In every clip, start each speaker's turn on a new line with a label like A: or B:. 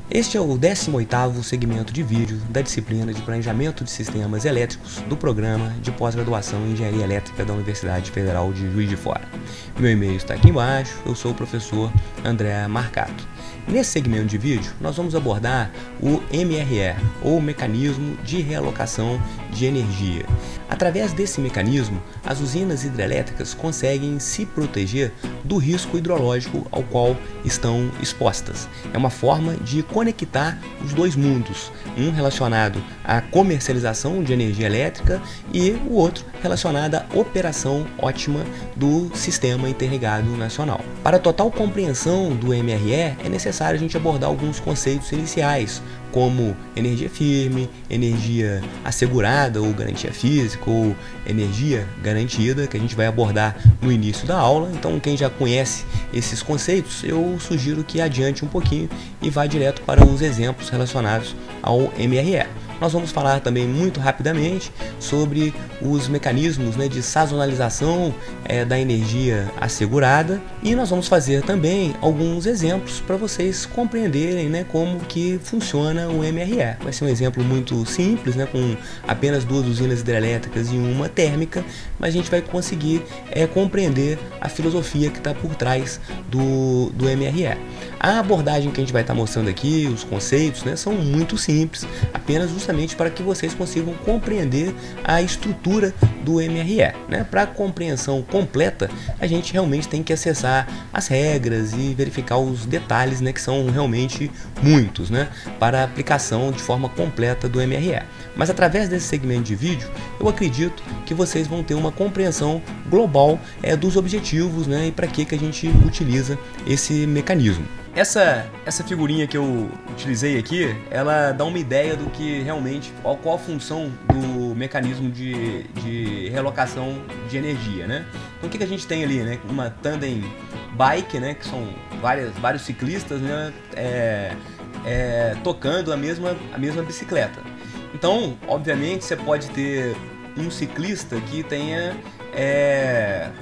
A: Este é o 18º segmento de vídeo da disciplina de Planejamento de Sistemas Elétricos do Programa de Pós-Graduação em Engenharia Elétrica da Universidade Federal de Juiz de Fora. Meu e-mail está aqui embaixo, eu sou o professor André Marcato. Nesse segmento de vídeo, nós vamos abordar o MRE, ou Mecanismo de Realocação de Energia. Através desse mecanismo, as usinas hidrelétricas conseguem se proteger do risco hidrológico ao qual estão expostas. É uma forma de conectar os dois mundos, um relacionado à comercialização de energia elétrica e o outro relacionado à operação ótima do Sistema Interligado Nacional. Para total compreensão do MRE, é necessário a gente abordar alguns conceitos iniciais, como energia firme, energia assegurada ou garantia física, ou energia garantida, que a gente vai abordar no início da aula. Então, quem já conhece esses conceitos, eu sugiro que adiante um pouquinho e vá direto para os exemplos relacionados ao MRE. Nós vamos falar também muito rapidamente sobre os mecanismos de sazonalização da energia assegurada, e nós vamos fazer também alguns exemplos para vocês compreenderem como que funciona o MRE. Vai ser um exemplo muito simples, com apenas duas usinas hidrelétricas e uma térmica, mas a gente vai conseguir compreender a filosofia que está por trás do MRE. A abordagem que a gente vai estar mostrando aqui, os conceitos, são muito simples, apenas justamente para que vocês consigam compreender a estrutura do MRE. Para a compreensão completa, a gente realmente tem que acessar as regras e verificar os detalhes, que são realmente muitos, para a aplicação de forma completa do MRE. Mas através desse segmento de vídeo, eu acredito que vocês vão ter uma compreensão global dos objetivos e para que a gente utiliza esse mecanismo. Essa figurinha que eu utilizei aqui, ela dá uma ideia do que realmente, qual a função do mecanismo de realocação de energia, Então o que a gente tem ali, Uma tandem bike, que são vários ciclistas, tocando a mesma bicicleta. Então, obviamente, você pode ter um ciclista que tenha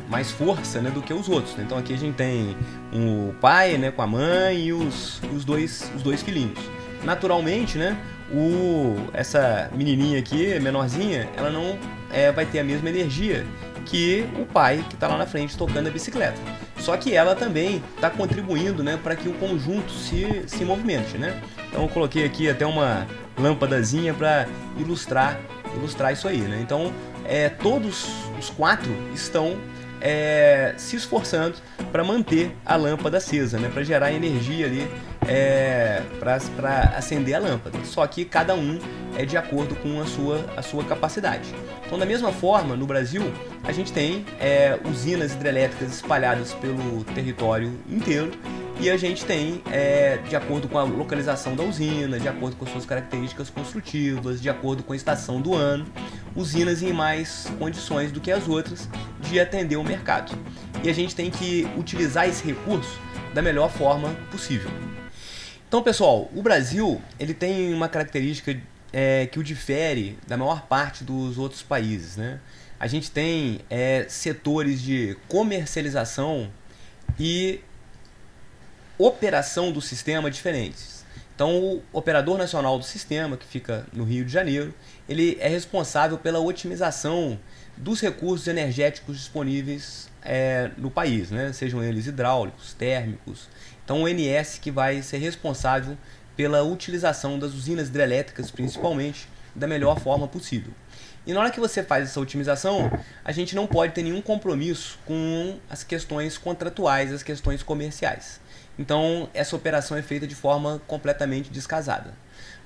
A: mais força do que os outros. Então aqui a gente tem o pai com a mãe e os dois filhinhos. Naturalmente, essa menininha aqui, menorzinha, ela não vai ter a mesma energia que o pai que está lá na frente tocando a bicicleta. Só que ela também está contribuindo para que o conjunto se movimente. Então eu coloquei aqui até uma lâmpadazinha para ilustrar isso aí. Então todos os quatro estão se esforçando para manter a lâmpada acesa, para gerar energia ali para acender a lâmpada. Só que cada um é de acordo com a sua capacidade. Então, da mesma forma, no Brasil, a gente tem usinas hidrelétricas espalhadas pelo território inteiro, e a gente tem, de acordo com a localização da usina, de acordo com suas características construtivas, de acordo com a estação do ano, usinas em mais condições do que as outras de atender o mercado. E a gente tem que utilizar esse recurso da melhor forma possível. Então, pessoal, o Brasil ele tem uma característica que o difere da maior parte dos outros países. A gente tem setores de comercialização e operação do sistema diferentes. Então, o operador nacional do sistema, que fica no Rio de Janeiro, ele é responsável pela otimização dos recursos energéticos disponíveis no país, sejam eles hidráulicos, térmicos. Então, o ONS que vai ser responsável pela utilização das usinas hidrelétricas, principalmente, da melhor forma possível. E na hora que você faz essa otimização, a gente não pode ter nenhum compromisso com as questões contratuais, as questões comerciais. Então, essa operação é feita de forma completamente descasada.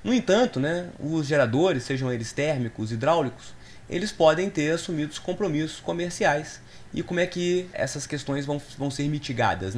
A: No entanto, os geradores, sejam eles térmicos, hidráulicos, eles podem ter assumido compromissos comerciais. E como é que essas questões vão ser mitigadas,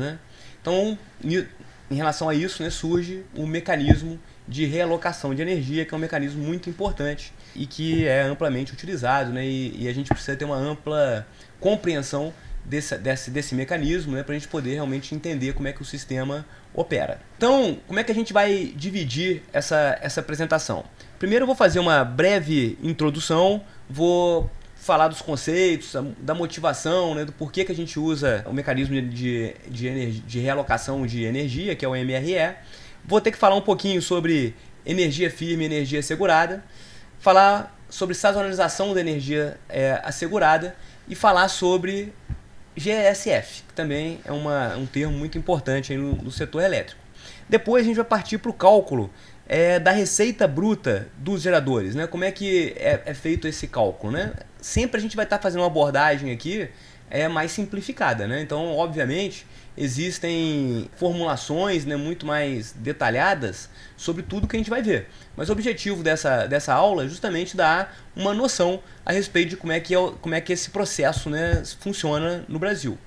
A: Então, em relação a isso, surge o mecanismo de realocação de energia, que é um mecanismo muito importante e que é amplamente utilizado, e a gente precisa ter uma ampla compreensão desse mecanismo, para a gente poder realmente entender como é que o sistema opera. Então, como é que a gente vai dividir essa apresentação? Primeiro eu vou fazer uma breve introdução, vou falar dos conceitos, da motivação, do porquê que a gente usa o mecanismo de realocação de energia, que é o MRE. Vou ter que falar um pouquinho sobre energia firme e energia segurada, falar sobre sazonalização da energia assegurada e falar sobre GSF, que também é um termo muito importante aí no setor elétrico. Depois a gente vai partir para o cálculo da receita bruta dos geradores, né? Como é que é feito esse cálculo, né? Sempre a gente vai estar fazendo uma abordagem aqui mais simplificada, né? Então, obviamente, existem formulações, né, muito mais detalhadas sobre tudo que a gente vai ver. Mas o objetivo dessa aula é justamente dar uma noção a respeito de como é que esse processo, né, funciona no Brasil.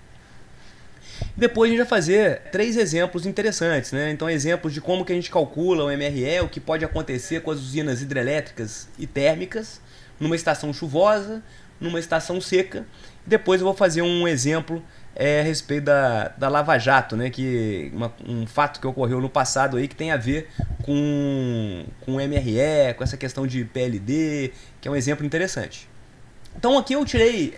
A: Depois a gente vai fazer 3 exemplos interessantes, né? Então, exemplos de como que a gente calcula o MRE, o que pode acontecer com as usinas hidrelétricas e térmicas numa estação chuvosa, numa estação seca. Depois eu vou fazer um exemplo a respeito da Lava Jato, né? Um fato que ocorreu no passado aí que tem a ver com o MRE, com essa questão de PLD, que é um exemplo interessante. Então aqui eu tirei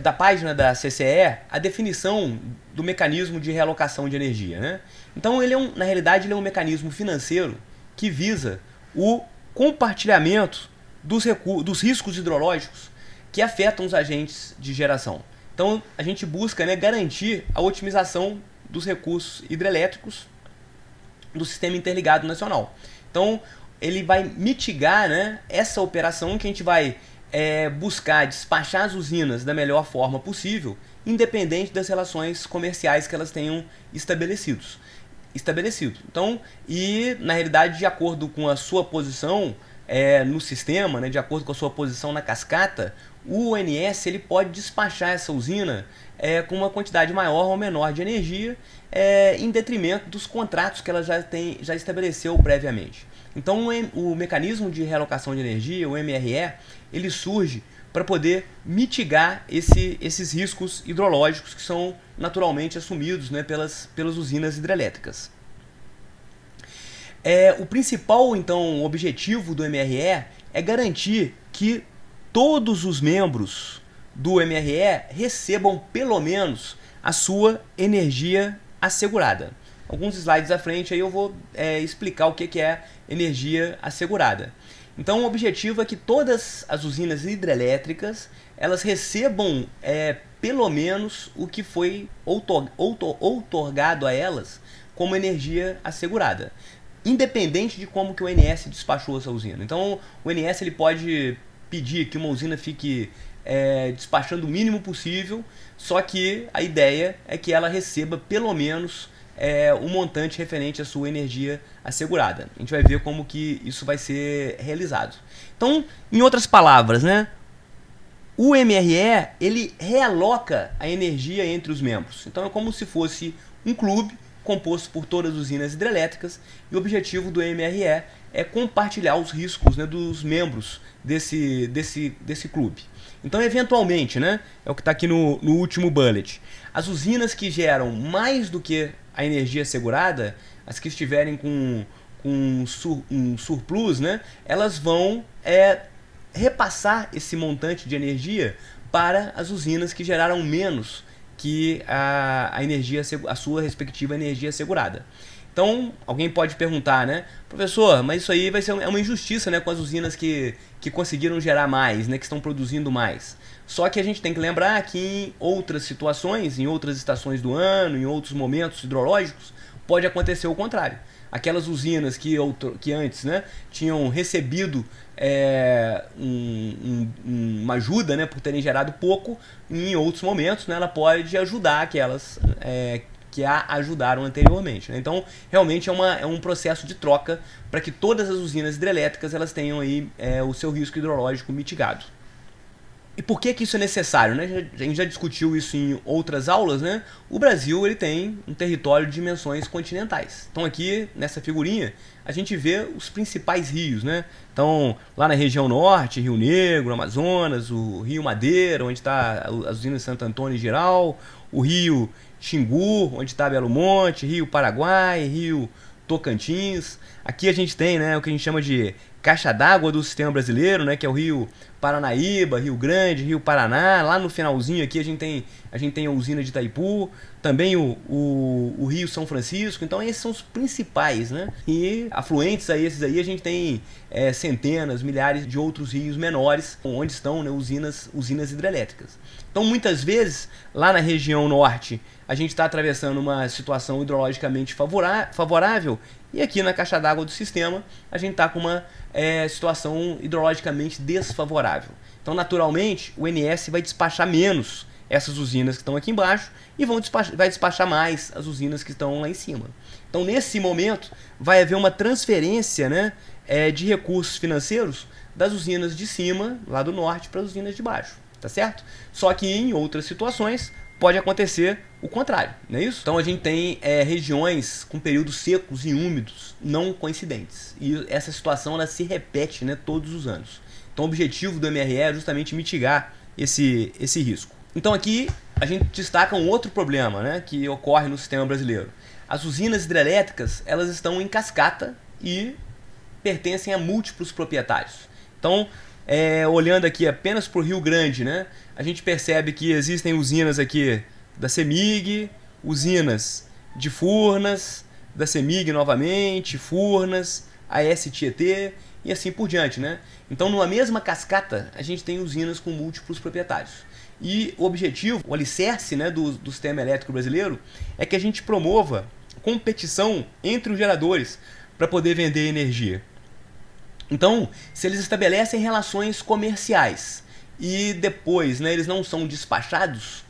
A: da página da CCE a definição do mecanismo de realocação de energia, né? Então na realidade ele é um mecanismo financeiro que visa o compartilhamento dos riscos hidrológicos que afetam os agentes de geração. Então a gente busca, né, garantir a otimização dos recursos hidrelétricos do sistema interligado nacional. Então ele vai mitigar, né, essa operação que a gente vai buscar despachar as usinas da melhor forma possível, independente das relações comerciais que elas tenham estabelecido. Então, e na realidade, de acordo com a sua posição no sistema, né, de acordo com a sua posição na cascata, o ONS ele pode despachar essa usina com uma quantidade maior ou menor de energia, em detrimento dos contratos que ela já estabeleceu previamente. Então o mecanismo de realocação de energia, o MRE, ele surge para poder mitigar esses riscos hidrológicos que são naturalmente assumidos, né, pelas usinas hidrelétricas. O principal, então, objetivo do MRE é garantir que todos os membros do MRE recebam pelo menos a sua energia assegurada. Alguns slides à frente aí eu vou explicar o que é energia assegurada. Então o objetivo é que todas as usinas hidrelétricas elas recebam pelo menos o que foi outorgado a elas como energia assegurada, independente de como que o ONS despachou essa usina. Então o ONS ele pode pedir que uma usina fique despachando o mínimo possível, só que a ideia é que ela receba pelo menos um montante referente à sua energia assegurada. A gente vai ver como que isso vai ser realizado. Então, em outras palavras, né, o MRE ele realoca a energia entre os membros. Então é como se fosse um clube composto por todas as usinas hidrelétricas, e o objetivo do MRE é compartilhar os riscos, né, dos membros desse clube. Então, eventualmente, né, é o que está aqui no último bullet, as usinas que geram mais do que a energia assegurada, as que estiverem com um surplus, né, elas vão repassar esse montante de energia para as usinas que geraram menos que a sua respectiva energia assegurada. Então, alguém pode perguntar, né, professor, mas isso aí vai ser uma injustiça, né, com as usinas que conseguiram gerar mais, né, que estão produzindo mais. Só que a gente tem que lembrar que em outras situações, em outras estações do ano, em outros momentos hidrológicos, pode acontecer o contrário. Aquelas usinas que antes, né, tinham recebido uma ajuda, né, por terem gerado pouco, em outros momentos, né, ela pode ajudar aquelas que a ajudaram anteriormente, né? Então, realmente é um processo de troca para que todas as usinas hidrelétricas elas tenham aí o seu risco hidrológico mitigado. E por que isso é necessário, né? A gente já discutiu isso em outras aulas, né? O Brasil ele tem um território de dimensões continentais. Então aqui, nessa figurinha, a gente vê os principais rios, né? Então, lá na região norte, Rio Negro, Amazonas, o Rio Madeira, onde está as usinas de Santo Antônio e Geral, o Rio Xingu, onde está Belo Monte, Rio Paraguai, Rio Tocantins. Aqui a gente tem, né, o que a gente chama de caixa d'água do sistema brasileiro, né, que é o Rio Paranaíba, Rio Grande, Rio Paraná. Lá no finalzinho aqui a gente tem a usina de Itaipu, também o Rio São Francisco. Então esses são os principais, né? E afluentes a esses aí a gente tem centenas, milhares de outros rios menores, onde estão, né, usinas hidrelétricas. Então muitas vezes lá na região norte a gente está atravessando uma situação hidrologicamente favorável, e aqui na caixa d'água do sistema a gente está com uma situação hidrologicamente desfavorável. Então naturalmente o INS vai despachar menos essas usinas que estão aqui embaixo e vai despachar mais as usinas que estão lá em cima. Então nesse momento vai haver uma transferência, né, de recursos financeiros das usinas de cima, lá do norte, para as usinas de baixo. Tá certo? Só que em outras situações pode acontecer o contrário, não é isso? Então a gente tem regiões com períodos secos e úmidos não coincidentes. E essa situação ela se repete, né, todos os anos. Então o objetivo do MRE é justamente mitigar esse risco. Então aqui a gente destaca um outro problema, né, que ocorre no sistema brasileiro. As usinas hidrelétricas elas estão em cascata e pertencem a múltiplos proprietários. Então olhando aqui apenas para o Rio Grande, né, a gente percebe que existem usinas aqui da CEMIG, usinas de Furnas, da CEMIG novamente, Furnas, AS Tietê e assim por diante, né? Então numa mesma cascata a gente tem usinas com múltiplos proprietários. E o objetivo, o alicerce, né, do sistema elétrico brasileiro é que a gente promova competição entre os geradores para poder vender energia. Então, se eles estabelecem relações comerciais e depois, né, eles não são despachados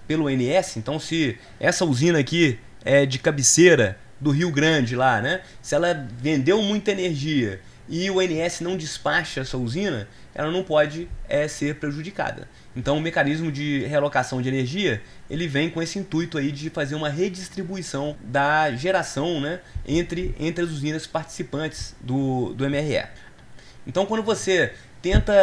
A: pelo ONS, então se essa usina aqui é de cabeceira do Rio Grande lá, né, se ela vendeu muita energia e o ONS não despacha essa usina, ela não pode ser prejudicada. Então o mecanismo de realocação de energia ele vem com esse intuito aí de fazer uma redistribuição da geração, né, entre as usinas participantes do MRE. Então quando você tenta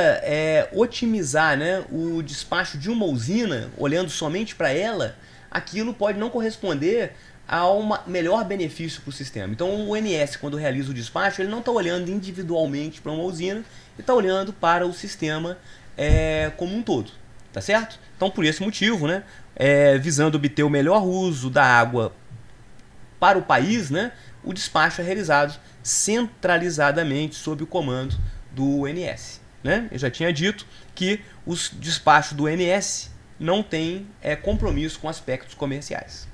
A: otimizar, né, o despacho de uma usina, olhando somente para ela, aquilo pode não corresponder a um melhor benefício para o sistema. Então o ONS, quando realiza o despacho, ele não está olhando individualmente para uma usina, ele está olhando para o sistema como um todo, tá certo? Então por esse motivo, né, visando obter o melhor uso da água para o país, né, o despacho é realizado centralizadamente sob o comando do ONS. Né? Eu já tinha dito que os despachos do ONS não têm compromisso com aspectos comerciais.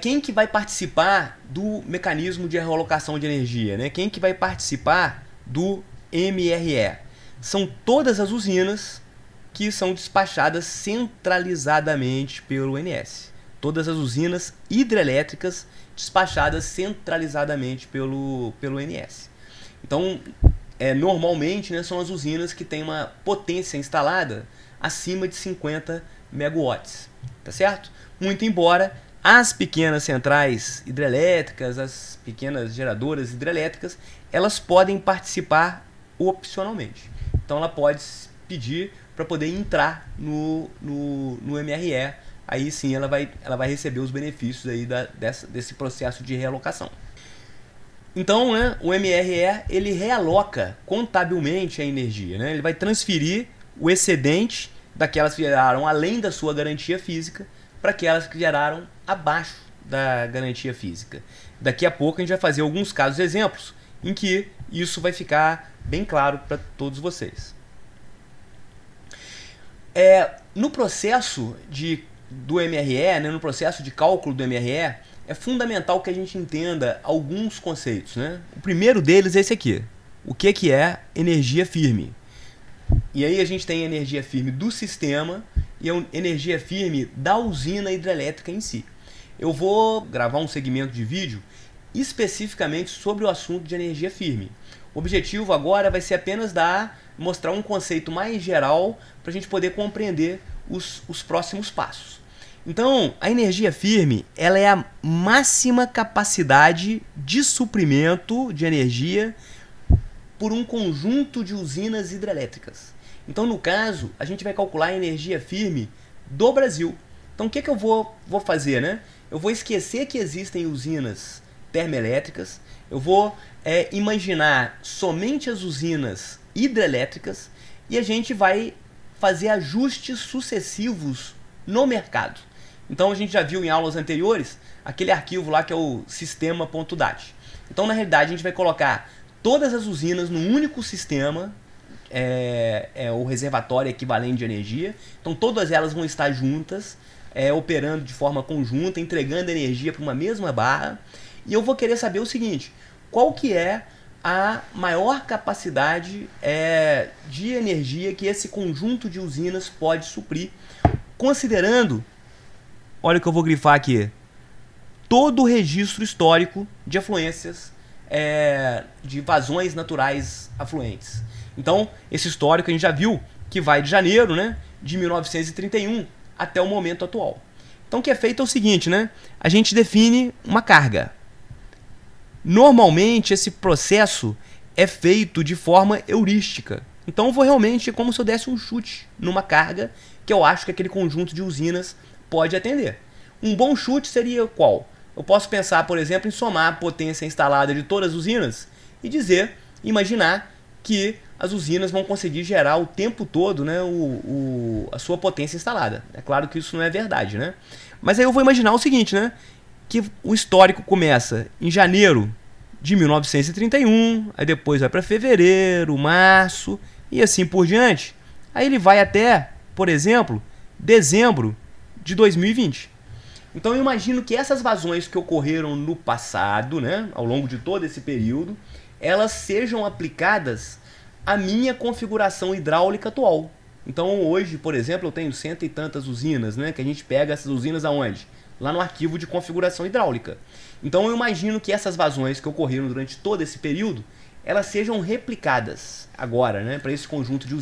A: Quem que vai participar do mecanismo de realocação de energia? Né? Quem que vai participar do MRE? São todas as usinas que são despachadas centralizadamente pelo ONS. Todas as usinas hidrelétricas despachadas centralizadamente pelo ONS. Então, normalmente, né, são as usinas que têm uma potência instalada acima de 50 megawatts, tá certo? Muito embora as pequenas centrais hidrelétricas, as pequenas geradoras hidrelétricas, elas podem participar opcionalmente. Então ela pode pedir para poder entrar no MRE, aí sim ela vai receber os benefícios aí desse processo de realocação. Então, né, o MRE ele realoca contabilmente a energia, né? Ele vai transferir o excedente daquelas que geraram além da sua garantia física para aquelas que geraram abaixo da garantia física. Daqui a pouco a gente vai fazer alguns casos exemplos em que isso vai ficar bem claro para todos vocês. No processo do MRE, né, no processo de cálculo do MRE, é fundamental que a gente entenda alguns conceitos. Né? O primeiro deles é esse aqui. O que é energia firme? E aí a gente tem a energia firme do sistema e a energia firme da usina hidrelétrica em si. Eu vou gravar um segmento de vídeo especificamente sobre o assunto de energia firme. O objetivo agora vai ser apenas mostrar um conceito mais geral para a gente poder compreender os próximos passos. Então, a energia firme ela é a máxima capacidade de suprimento de energia por um conjunto de usinas hidrelétricas. Então, no caso, a gente vai calcular a energia firme do Brasil. Então, o que eu vou fazer? Né? Eu vou esquecer que existem usinas termoelétricas, eu vou imaginar somente as usinas hidrelétricas e a gente vai fazer ajustes sucessivos no mercado. Então a gente já viu em aulas anteriores aquele arquivo lá que é o sistema.dat. Então na realidade a gente vai colocar todas as usinas num único sistema, o reservatório equivalente de energia. Então todas elas vão estar juntas, operando de forma conjunta, entregando energia para uma mesma barra. E eu vou querer saber o seguinte: qual que é a maior capacidade de energia que esse conjunto de usinas pode suprir, considerando, olha o que eu vou grifar aqui, todo o registro histórico de afluências, de vazões naturais afluentes. Então, esse histórico a gente já viu que vai de janeiro, né, de 1931 até o momento atual. Então, o que é feito é o seguinte, né? A gente define uma carga. Normalmente, esse processo é feito de forma heurística. Então, eu vou realmente, como se eu desse um chute numa carga que eu acho que aquele conjunto de usinas pode atender. Um bom chute seria qual? Eu posso pensar, por exemplo, em somar a potência instalada de todas as usinas e imaginar que as usinas vão conseguir gerar o tempo todo, né, a sua potência instalada. É claro que isso não é verdade, né? Mas aí eu vou imaginar o seguinte, né? Que o histórico começa em janeiro de 1931, aí depois vai para fevereiro, março e assim por diante. Aí ele vai até, por exemplo, dezembro de 2020. Então eu imagino que essas vazões que ocorreram no passado, né, ao longo de todo esse período, elas sejam aplicadas à minha configuração hidráulica atual. Então hoje, por exemplo, eu tenho cento e tantas usinas, né, que a gente pega essas usinas aonde? Lá no arquivo de configuração hidráulica. Então eu imagino que essas vazões que ocorreram durante todo esse período, elas sejam replicadas agora, né, para esse conjunto de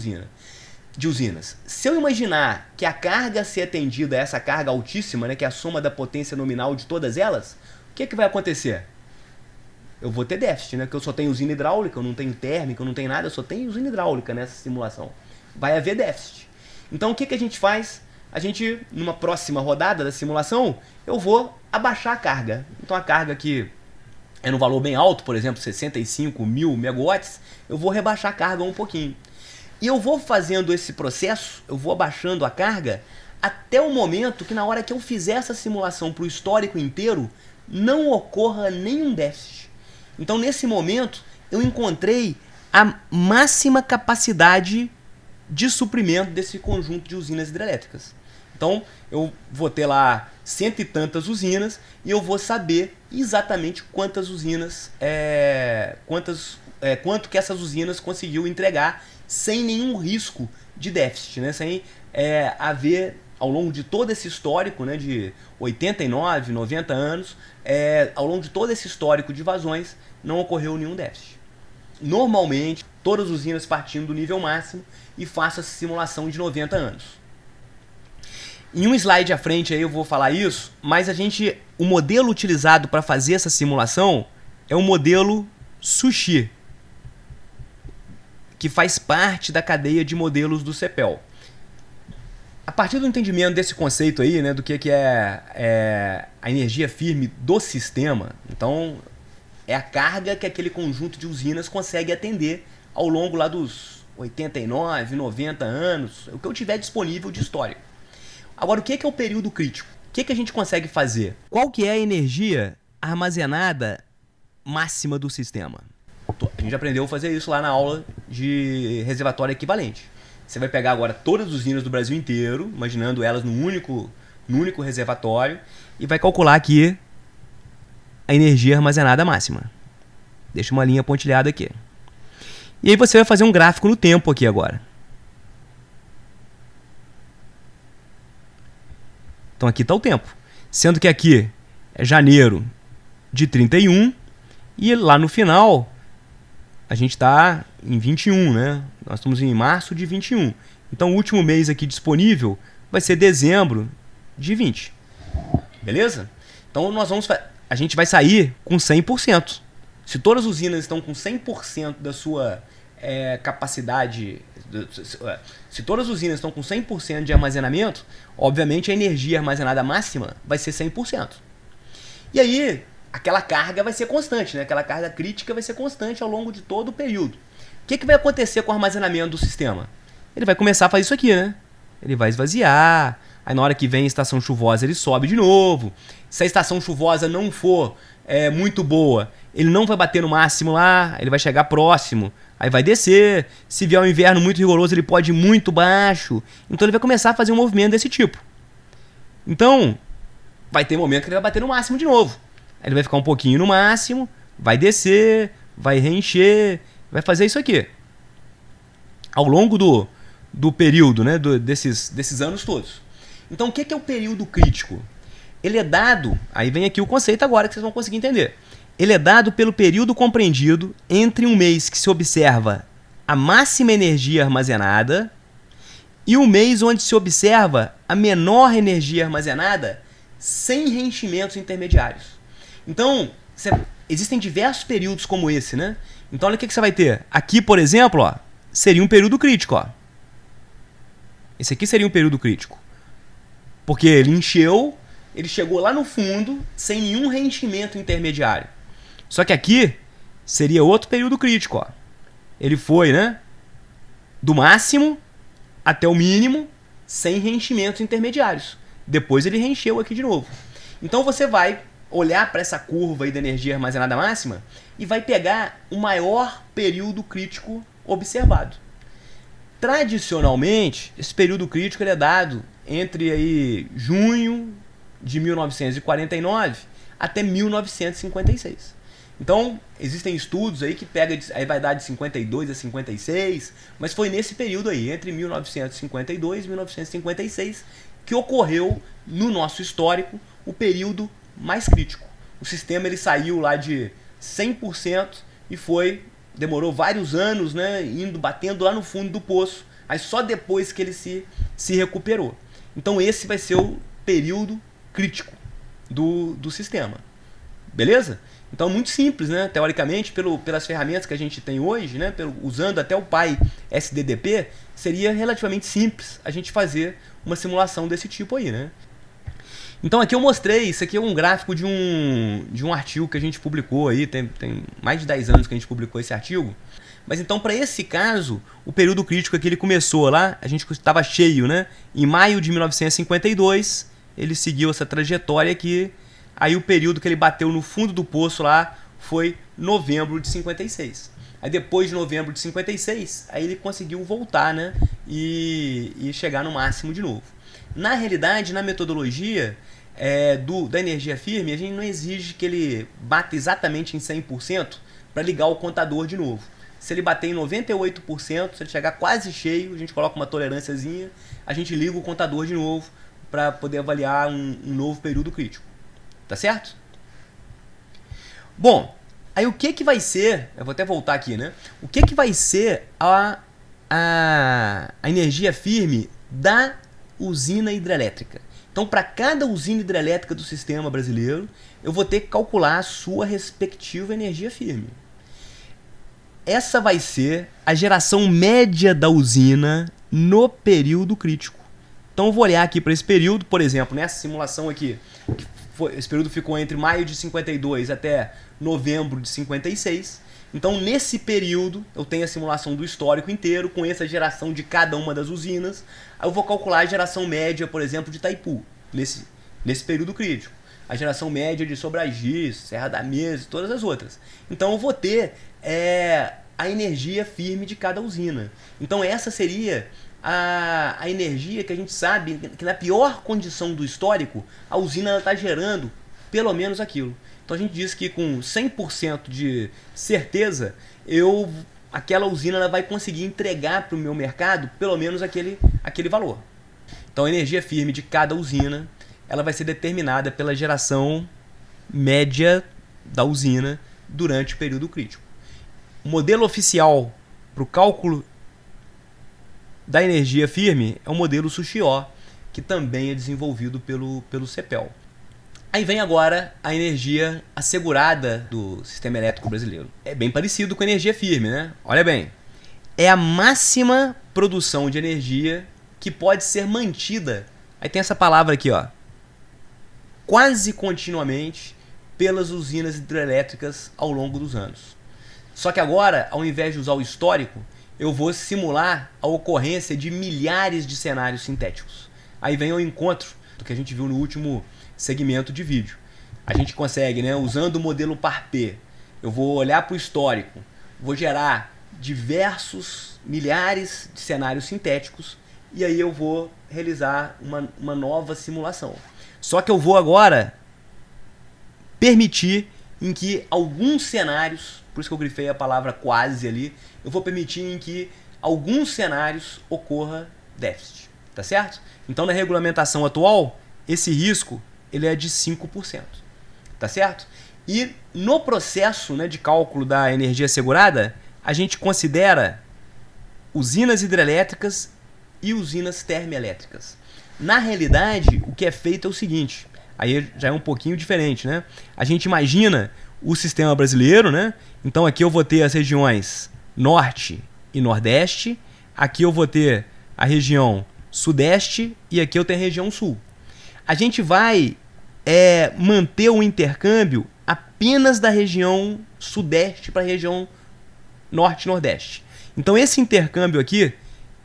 A: usinas. Se eu imaginar que a carga a ser atendida é essa carga altíssima, né, que é a soma da potência nominal de todas elas, o que vai acontecer? Eu vou ter déficit, né, porque eu só tenho usina hidráulica, eu não tenho térmica, eu não tenho nada, eu só tenho usina hidráulica nessa simulação. Vai haver déficit. Então o que a gente faz? A gente, numa próxima rodada da simulação, eu vou abaixar a carga. Então a carga que é no valor bem alto, por exemplo, 65 mil megawatts, eu vou rebaixar a carga um pouquinho. E eu vou fazendo esse processo, eu vou abaixando a carga, até o momento que na hora que eu fizer essa simulação para o histórico inteiro, não ocorra nenhum déficit. Então nesse momento, eu encontrei a máxima capacidade de suprimento desse conjunto de usinas hidrelétricas. Então eu vou ter lá cento e tantas usinas e eu vou saber exatamente quantas usinas, quanto que essas usinas conseguiu entregar sem nenhum risco de déficit, né? Sem haver, ao longo de todo esse histórico, né, de 89, 90 anos, ao longo de todo esse histórico de vazões, não ocorreu nenhum déficit. Normalmente, todas as usinas partindo do nível máximo e faço essa simulação de 90 anos. Em um slide à frente aí eu vou falar isso, mas o modelo utilizado para fazer essa simulação é o modelo Sushi, que faz parte da cadeia de modelos do CEPEL. A partir do entendimento desse conceito aí, né, do que é a energia firme do sistema, então é a carga que aquele conjunto de usinas consegue atender ao longo lá dos 89, 90 anos, o que eu tiver disponível de histórico. Agora, o que é o período crítico? O que a gente consegue fazer? Qual que é a energia armazenada máxima do sistema? A gente aprendeu a fazer isso lá na aula de reservatório equivalente. Você vai pegar agora todas as usinas do Brasil inteiro, imaginando elas num único reservatório, e vai calcular aqui a energia armazenada máxima. Deixa uma linha pontilhada aqui. E aí você vai fazer um gráfico no tempo aqui agora. Então aqui está o tempo. Sendo que aqui é janeiro de 31 e lá no final a gente está em 21, né? Nós estamos em março de 21. Então o último mês aqui disponível vai ser dezembro de 20. Beleza? Então a gente vai sair com 100%. Se todas as usinas estão com 100% da sua capacidade, se todas as usinas estão com 100% de armazenamento, obviamente a energia armazenada máxima vai ser 100%. E aí, aquela carga vai ser constante, né? Aquela carga crítica vai ser constante ao longo de todo o período. O que vai acontecer com o armazenamento do sistema? ele vai começar a fazer isso aqui, né? Ele vai esvaziar, aí na hora que vem a estação chuvosa ele sobe de novo. Se a estação chuvosa não for muito boa, ele não vai bater no máximo lá, ele vai chegar próximo, aí vai descer. Se vier um inverno muito rigoroso, ele pode ir muito baixo. Então ele vai começar a fazer um movimento desse tipo. Então, vai ter momento que ele vai bater no máximo de novo. Aí ele vai ficar um pouquinho no máximo, vai descer, vai reencher, vai fazer isso aqui. Ao longo do período, né, desses anos todos. Então, o que é o período crítico? Ele é dado, aí vem aqui o conceito agora que vocês vão conseguir entender. Ele é dado pelo período compreendido entre um mês que se observa a máxima energia armazenada e um mês onde se observa a menor energia armazenada sem reenchimentos intermediários. Então, existem diversos períodos como esse, né? Então, olha o que você vai ter. Aqui, por exemplo, ó, seria um período crítico. Ó. Esse aqui seria um período crítico. Porque ele encheu, ele chegou lá no fundo sem nenhum reenchimento intermediário. Só que aqui seria outro período crítico. Ó. Ele foi, né, do máximo até o mínimo sem reenchimentos intermediários. Depois ele reencheu aqui de novo. Então você vai olhar para essa curva aí da energia armazenada máxima e vai pegar o maior período crítico observado. Tradicionalmente, esse período crítico ele é dado entre aí junho de 1949 até 1956. Então, existem estudos aí que aí vai dar de 52 a 56, mas foi nesse período aí, entre 1952 e 1956, que ocorreu no nosso histórico o período mais crítico. O sistema ele saiu lá de 100% e demorou vários anos, né, batendo lá no fundo do poço, aí só depois que ele se recuperou. Então esse vai ser o período crítico do sistema. Beleza? Então muito simples, né? Teoricamente, pelas ferramentas que a gente tem hoje, né, usando até o Pi SDDP, seria relativamente simples a gente fazer uma simulação desse tipo aí, né? Então aqui eu mostrei, isso aqui é um gráfico de um artigo que a gente publicou aí, tem mais de 10 anos que a gente publicou esse artigo. Mas então para esse caso, o período crítico aqui ele começou lá, a gente estava cheio, né? Em maio de 1952, ele seguiu essa trajetória aqui, aí o período que ele bateu no fundo do poço lá foi novembro de 56. Aí depois de novembro de 56, aí ele conseguiu voltar, né? E chegar no máximo de novo. Na realidade, na metodologia da energia firme, a gente não exige que ele bata exatamente em 100% para ligar o contador de novo. Se ele bater em 98%, se ele chegar quase cheio, a gente coloca uma tolerânciazinha, a gente liga o contador de novo para poder avaliar um novo período crítico. Tá certo? Bom, aí o que vai ser, eu vou até voltar aqui, né? O que vai ser a energia firme da usina hidrelétrica? Então, para cada usina hidrelétrica do sistema brasileiro, eu vou ter que calcular a sua respectiva energia firme. Essa vai ser a geração média da usina no período crítico. Então, eu vou olhar aqui para esse período, por exemplo, nessa simulação aqui, esse período ficou entre maio de 52 até novembro de 56. Então, nesse período, eu tenho a simulação do histórico inteiro, com essa geração de cada uma das usinas. Aí eu vou calcular a geração média, por exemplo, de Itaipu, nesse período crítico. A geração média de Sobragis, Serra da Mesa e todas as outras. Então, eu vou ter a energia firme de cada usina. Então, essa seria a energia que a gente sabe que na pior condição do histórico, a usina está gerando pelo menos aquilo. Então a gente diz que com 100% de certeza, aquela usina ela vai conseguir entregar para o meu mercado pelo menos aquele valor. Então a energia firme de cada usina ela vai ser determinada pela geração média da usina durante o período crítico. O modelo oficial para o cálculo da energia firme é o modelo Sushi-O, que também é desenvolvido pelo CEPEL. Aí vem agora a energia assegurada do sistema elétrico brasileiro. É bem parecido com a energia firme, né? Olha bem, é a máxima produção de energia que pode ser mantida, aí tem essa palavra aqui, ó, quase continuamente pelas usinas hidrelétricas ao longo dos anos. Só que agora, ao invés de usar o histórico, eu vou simular a ocorrência de milhares de cenários sintéticos. Aí vem ao encontro do que a gente viu no último segmento de vídeo. A gente consegue, né, usando o modelo PAR-P, eu vou olhar para o histórico, vou gerar diversos milhares de cenários sintéticos e aí eu vou realizar uma nova simulação. Só que eu vou agora permitir em que alguns cenários, por isso que eu grifei a palavra quase ali, eu vou permitir em que alguns cenários ocorra déficit, tá certo? Então na regulamentação atual, esse risco ele é de 5%, tá certo? E no processo, né, de cálculo da energia assegurada, a gente considera usinas hidrelétricas e usinas termoelétricas. Na realidade, o que é feito é o seguinte, aí já é um pouquinho diferente, né? A gente imagina o sistema brasileiro, né? Então aqui eu vou ter as regiões norte e nordeste, aqui eu vou ter a região sudeste e aqui eu tenho a região sul. A gente vai manter o intercâmbio apenas da região sudeste para a região norte e nordeste. Então esse intercâmbio aqui,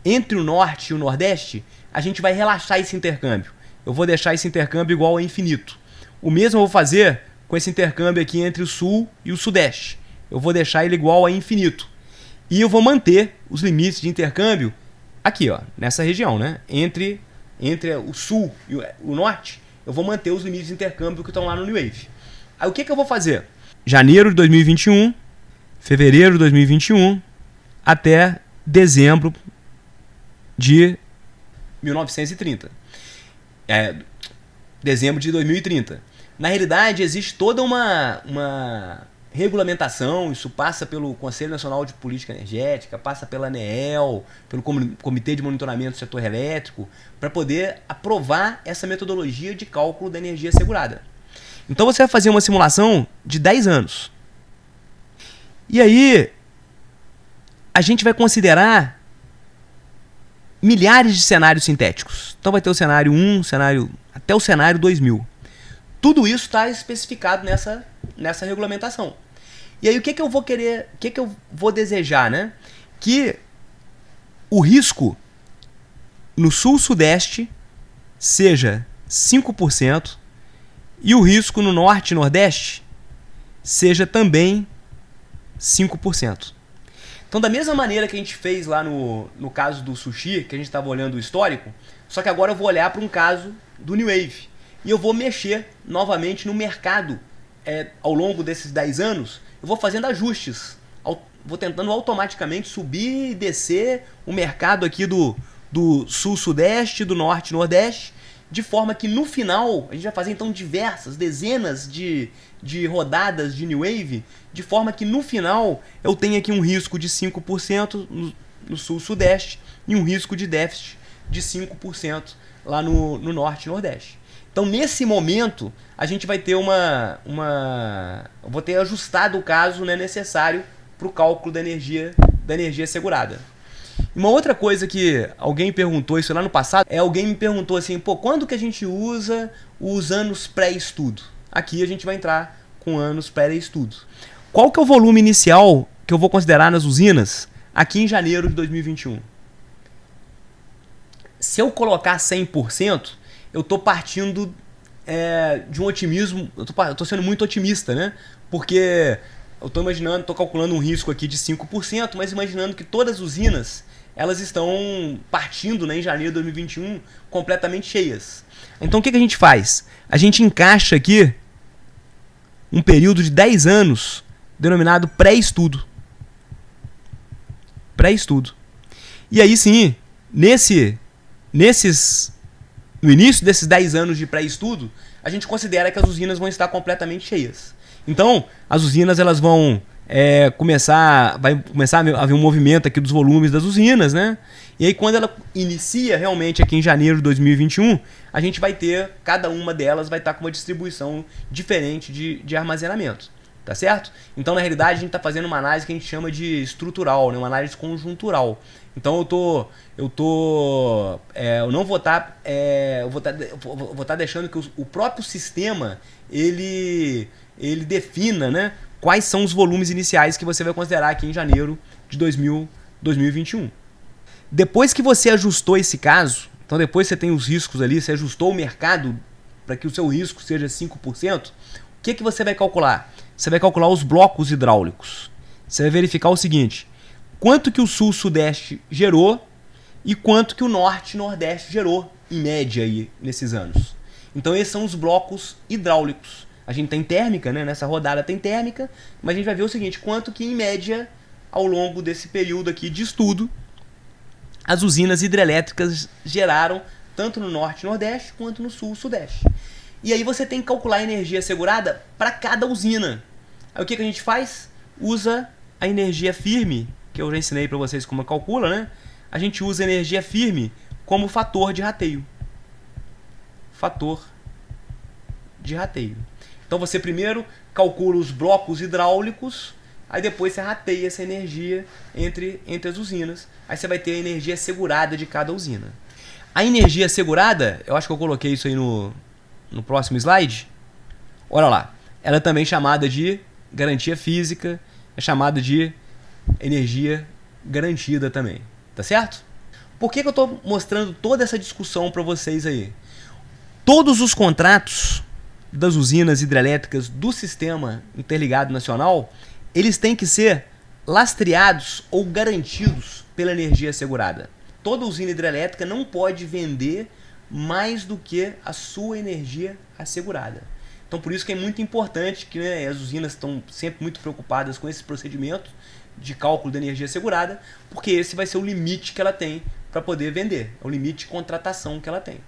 A: entre o norte e o nordeste, a gente vai relaxar esse intercâmbio. Eu vou deixar esse intercâmbio igual a infinito. O mesmo eu vou fazer com esse intercâmbio aqui entre o sul e o sudeste. Eu vou deixar ele igual a infinito. E eu vou manter os limites de intercâmbio aqui, ó, nessa região, né? Entre o sul e o norte, eu vou manter os limites de intercâmbio que estão lá no New Wave. Aí o que eu vou fazer? Janeiro de 2021, fevereiro de 2021, até dezembro de 1930. Dezembro de 2030. Na realidade, existe toda uma regulamentação, isso passa pelo Conselho Nacional de Política Energética, passa pela ANEEL, pelo Comitê de Monitoramento do Setor Elétrico, para poder aprovar essa metodologia de cálculo da energia assegurada. Então você vai fazer uma simulação de 10 anos. E aí, a gente vai considerar milhares de cenários sintéticos. Então vai ter o cenário 1, até o cenário 2000. Tudo isso está especificado nessa regulamentação. E aí o que eu vou querer, o que eu vou desejar, né? Que o risco no sul-sudeste seja 5% e o risco no norte e nordeste seja também 5%. Então, da mesma maneira que a gente fez lá no caso do sushi, que a gente estava olhando o histórico, só que agora eu vou olhar para um caso do New Wave. E eu vou mexer novamente no mercado ao longo desses 10 anos. Eu vou fazendo ajustes. Vou tentando automaticamente subir e descer o mercado aqui do sul-sudeste, do norte e nordeste, de forma que no final, a gente vai fazer então dezenas de rodadas de New Wave, de forma que no final eu tenha aqui um risco de 5% no sul-sudeste e um risco de déficit de 5% lá no norte e nordeste. Então nesse momento a gente vai ter eu vou ter ajustado o caso, né, necessário para o cálculo da energia assegurada. Uma outra coisa que alguém perguntou, isso lá no passado, alguém me perguntou assim, quando que a gente usa os anos pré-estudo? Aqui a gente vai entrar com anos pré-estudo. Qual que é o volume inicial que eu vou considerar nas usinas aqui em janeiro de 2021? Se eu colocar 100%, eu estou partindo de um otimismo, eu estou sendo muito otimista, né? Porque eu estou calculando um risco aqui de 5%, mas imaginando que todas as usinas elas estão partindo, né, em janeiro de 2021 completamente cheias. Então o que a gente faz? A gente encaixa aqui um período de 10 anos denominado pré-estudo. Pré-estudo. E aí sim, no início desses 10 anos de pré-estudo, a gente considera que as usinas vão estar completamente cheias. Então, as usinas elas vão vai começar a haver um movimento aqui dos volumes das usinas, né? E aí quando ela inicia realmente aqui em janeiro de 2021, a gente vai ter, cada uma delas vai estar com uma distribuição diferente de armazenamento, tá certo? Então na realidade a gente está fazendo uma análise que a gente chama de estrutural, né? Uma análise conjuntural. Então eu não vou estar, vou estar deixando que o próprio sistema ele defina, né, quais são os volumes iniciais que você vai considerar aqui em janeiro de 2021. 2021. Depois que você ajustou esse caso, então depois você tem os riscos ali, você ajustou o mercado para que o seu risco seja 5%, o que você vai calcular? Você vai calcular os blocos hidráulicos. Você vai verificar o seguinte: quanto que o sul-sudeste gerou e quanto que o norte-nordeste gerou, em média, aí, nesses anos. Então esses são os blocos hidráulicos. A gente tem térmica, né? Nessa rodada tem térmica, mas a gente vai ver o seguinte: quanto que, em média, ao longo desse período aqui de estudo, as usinas hidrelétricas geraram tanto no norte e nordeste quanto no sul e sudeste. E aí você tem que calcular a energia assegurada para cada usina. Aí o que a gente faz? Usa a energia firme, que eu já ensinei para vocês como calcula, né? A gente usa a energia firme como fator de rateio. Fator de rateio. Então você primeiro calcula os blocos hidráulicos, aí depois você rateia essa energia entre as usinas. Aí você vai ter a energia assegurada de cada usina. A energia assegurada, eu acho que eu coloquei isso aí no próximo slide. Olha lá. Ela é também chamada de garantia física, é chamada de energia garantida também. Tá certo? Por que eu estou mostrando toda essa discussão para vocês aí? Todos os contratos das usinas hidrelétricas do Sistema Interligado Nacional, eles têm que ser lastreados ou garantidos pela energia assegurada. Toda usina hidrelétrica não pode vender mais do que a sua energia assegurada. Então por isso que é muito importante que, né, as usinas estão sempre muito preocupadas com esse procedimento de cálculo da energia assegurada, porque esse vai ser o limite que ela tem para poder vender, é o limite de contratação que ela tem.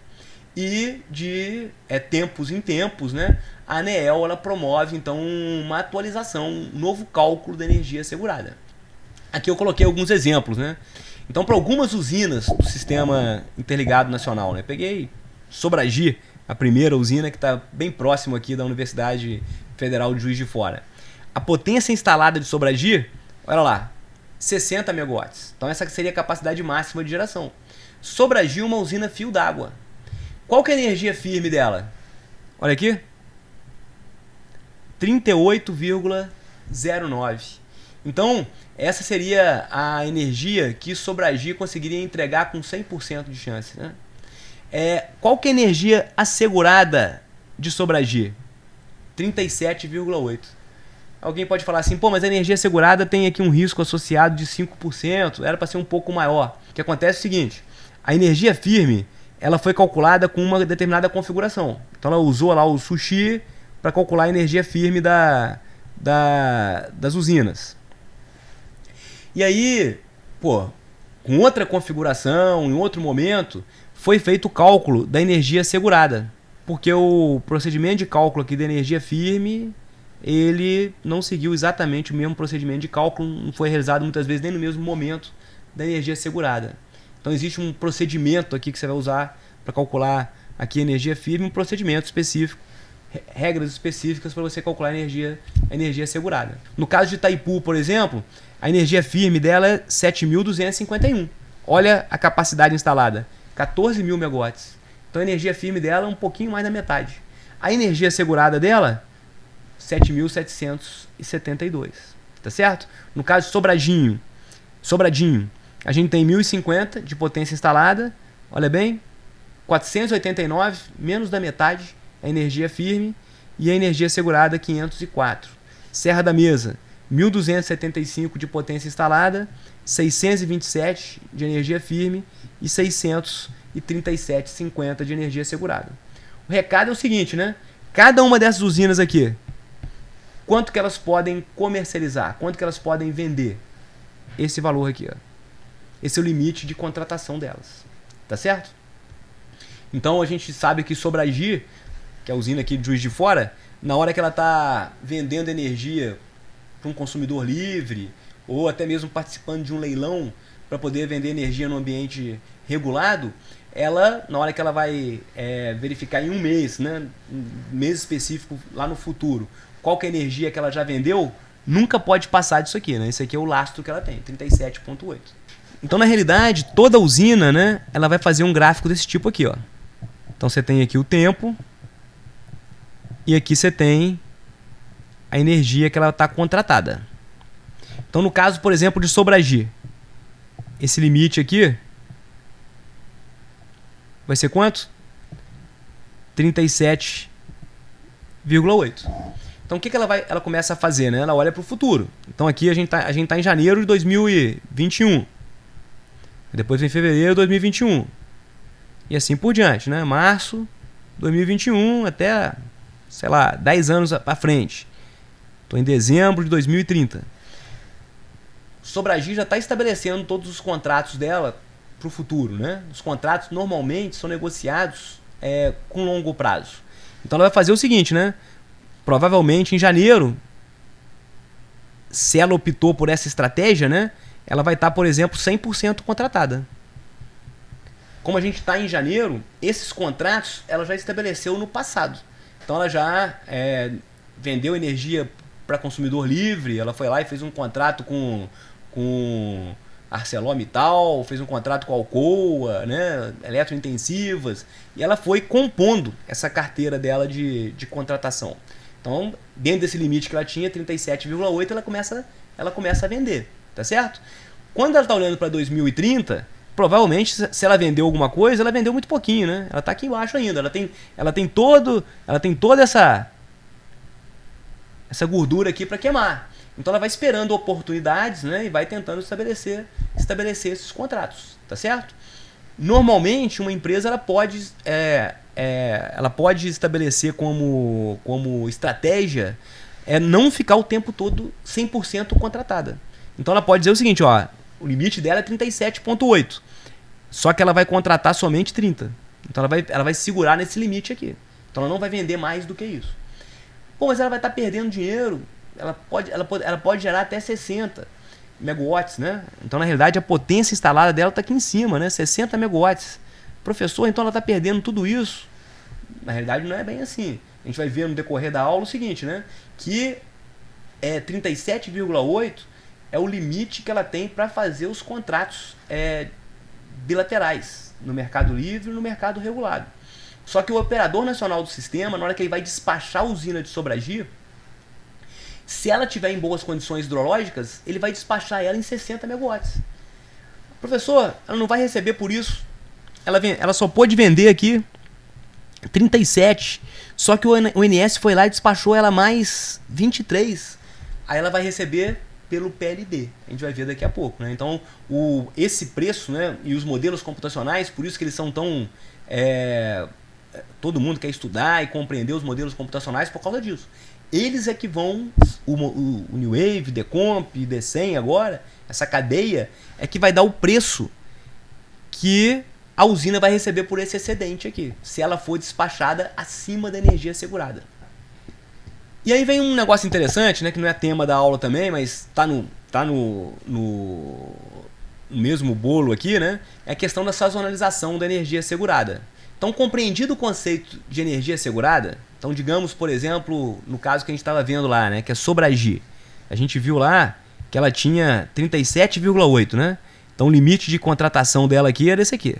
A: E de tempos em tempos, né, a ANEEL ela promove então uma atualização, um novo cálculo da energia assegurada. Aqui eu coloquei alguns exemplos, né? Então, para algumas usinas do Sistema Interligado Nacional, né, peguei Sobragi, a primeira usina que está bem próximo aqui da Universidade Federal de Juiz de Fora. A potência instalada de Sobragi, olha lá, 60 megawatts. Então essa seria a capacidade máxima de geração. Sobragi é uma usina fio d'água. Qual que é a energia firme dela? Olha aqui. 38,09. Então, essa seria a energia que Sobragi conseguiria entregar com 100% de chance, né? Qual que é a energia assegurada de Sobragi? 37,8. Alguém pode falar assim, pô, mas a energia assegurada tem aqui um risco associado de 5%, era para ser um pouco maior. O que acontece é o seguinte, a energia firme, ela foi calculada com uma determinada configuração. Então ela usou lá o sushi para calcular a energia firme das usinas. E aí, pô, com outra configuração, em outro momento, foi feito o cálculo da energia assegurada. Porque o procedimento de cálculo aqui da energia firme, ele não seguiu exatamente o mesmo procedimento de cálculo, não foi realizado muitas vezes nem no mesmo momento da energia assegurada. Então existe um procedimento aqui que você vai usar para calcular aqui a energia firme, um procedimento específico, regras específicas para você calcular a energia assegurada. No caso de Itaipu, por exemplo, a energia firme dela é 7.251. Olha a capacidade instalada, 14.000 megawatts. Então a energia firme dela é um pouquinho mais da metade. A energia assegurada dela, 7.772. Tá certo? No caso de Sobradinho, a gente tem 1.050 de potência instalada. Olha bem, 489, menos da metade, a energia firme, e a energia assegurada 504. Serra da Mesa, 1.275 de potência instalada, 627 de energia firme e 637,50 de energia assegurada. O recado é o seguinte, né? Cada uma dessas usinas aqui, quanto que elas podem comercializar? Quanto que elas podem vender? Esse valor aqui, ó. Esse é o limite de contratação delas. Tá certo? Então a gente sabe que Sobragi, que é a usina aqui de Juiz de Fora, na hora que ela está vendendo energia para um consumidor livre, ou até mesmo participando de um leilão para poder vender energia no ambiente regulado, ela, na hora que ela vai verificar em um mês, né, um mês específico lá no futuro, qual que é a energia que ela já vendeu, nunca pode passar disso aqui, né? Esse aqui é o lastro que ela tem, 37,8. Então, na realidade, toda usina, né, ela vai fazer um gráfico desse tipo aqui, ó. Então você tem aqui o tempo e aqui você tem a energia que ela está contratada. Então, no caso, por exemplo, de Sobragi, esse limite aqui vai ser quanto? 37,8. Então o que ela começa a fazer, né? Ela olha para o futuro. Então aqui a gente tá em janeiro de 2021. Depois vem fevereiro de 2021. E assim por diante, né? Março 2021 até, sei lá, 10 anos para frente. Estou em dezembro de 2030. Sobragi já está estabelecendo todos os contratos dela para o futuro, né? Os contratos normalmente são negociados com longo prazo. Então ela vai fazer o seguinte, né? Provavelmente em janeiro, se ela optou por essa estratégia, né? Ela vai estar, por exemplo, 100% contratada. Como a gente está em janeiro, esses contratos ela já estabeleceu no passado. Então ela já vendeu energia para consumidor livre, ela foi lá e fez um contrato com ArcelorMittal, fez um contrato com a Alcoa, né, eletrointensivas, e ela foi compondo essa carteira dela de contratação. Então, dentro desse limite que ela tinha, 37,8, ela começa a vender, tá certo? Quando ela está olhando para 2030, provavelmente, se ela vendeu alguma coisa, ela vendeu muito pouquinho, né? Ela está aqui embaixo ainda, ela tem toda essa gordura aqui para queimar. Então ela vai esperando oportunidades, né, e vai tentando estabelecer esses contratos, tá certo? Normalmente uma empresa ela pode estabelecer como estratégia não ficar o tempo todo 100% contratada. Então ela pode dizer o seguinte, ó, o limite dela é 37,8, só que ela vai contratar somente 30. Então ela vai segurar nesse limite aqui. Então ela não vai vender mais do que isso. Pô, mas ela vai estar perdendo dinheiro. Ela pode gerar até 60 megawatts, né? Então, na realidade, a potência instalada dela está aqui em cima, né? 60 megawatts. Professor, então ela está perdendo tudo isso? Na realidade, não é bem assim. A gente vai ver no decorrer da aula o seguinte, né? Que 37,8 é o limite que ela tem para fazer os contratos bilaterais no mercado livre e no mercado regulado. Só que o operador nacional do sistema, na hora que ele vai despachar a usina de Sobragi, se ela tiver em boas condições hidrológicas, ele vai despachar ela em 60 megawatts. Professor, ela não vai receber por isso. Ela só pôde vender aqui 37. Só que o ONS foi lá e despachou ela mais 23. Aí ela vai receber pelo PLD. A gente vai ver daqui a pouco, né? Então, esse preço, né, e os modelos computacionais, por isso que eles são tão... todo mundo quer estudar e compreender os modelos computacionais por causa disso. Eles é que vão, o New Wave, Decomp, Decem agora, essa cadeia, é que vai dar o preço que a usina vai receber por esse excedente aqui, se ela for despachada acima da energia assegurada. E aí vem um negócio interessante, né, que não é tema da aula também, mas tá no mesmo bolo aqui, né, é a questão da sazonalização da energia assegurada. Então, compreendido o conceito de energia assegurada, então digamos, por exemplo, no caso que a gente estava vendo lá, né, que é Sobragi, a gente viu lá que ela tinha 37,8, né? Então o limite de contratação dela aqui era esse aqui,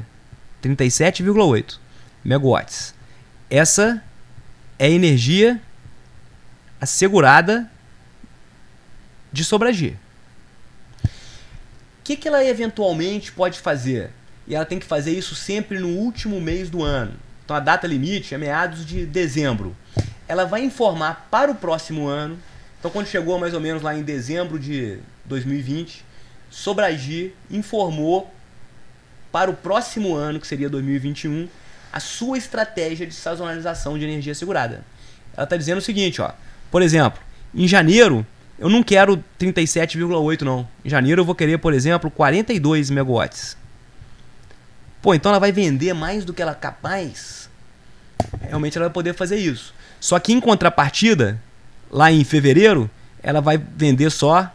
A: 37,8 megawatts. Essa é a energia assegurada de Sobragi. O que ela eventualmente pode fazer? E ela tem que fazer isso sempre no último mês do ano. Então a data limite é meados de dezembro. Ela vai informar para o próximo ano. Então quando chegou mais ou menos lá em dezembro de 2020, Sobragi informou para o próximo ano, que seria 2021, a sua estratégia de sazonalização de energia assegurada. Ela está dizendo o seguinte, ó, por exemplo, em janeiro eu não quero 37,8 não. Em janeiro eu vou querer, por exemplo, 42 megawatts. Pô, então ela vai vender mais do que ela é capaz? Realmente ela vai poder fazer isso. Só que em contrapartida, lá em fevereiro, ela vai vender só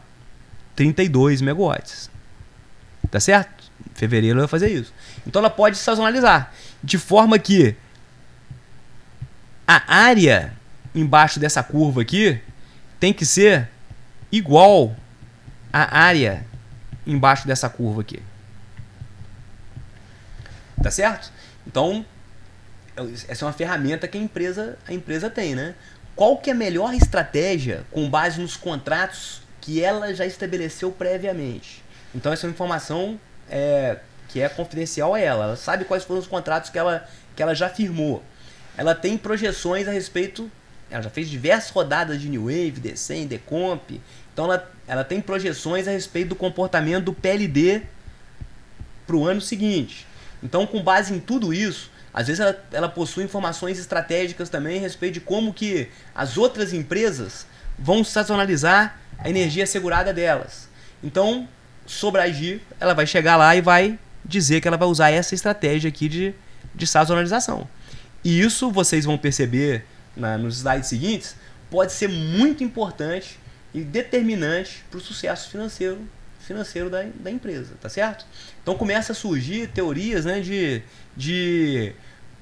A: 32 megawatts. Tá certo? Em fevereiro ela vai fazer isso. Então ela pode sazonalizar. De forma que a área embaixo dessa curva aqui tem que ser igual à área embaixo dessa curva aqui. Tá certo? Então, essa é uma ferramenta que a empresa tem, né? Qual que é a melhor estratégia com base nos contratos que ela já estabeleceu previamente? Então, essa é uma informação que é confidencial a ela. Ela sabe quais foram os contratos que ela já firmou. Ela tem projeções a respeito. Ela já fez diversas rodadas de New Wave, D100, Decomp. Então ela tem projeções a respeito do comportamento do PLD para o ano seguinte. Então, com base em tudo isso, às vezes ela possui informações estratégicas também a respeito de como que as outras empresas vão sazonalizar a energia assegurada delas. Então, sobre a Agir, ela vai chegar lá e vai dizer que ela vai usar essa estratégia aqui de sazonalização. E isso, vocês vão perceber nos slides seguintes, pode ser muito importante e determinante para o sucesso financeiro da empresa, tá certo? Então começa a surgir teorias, né, de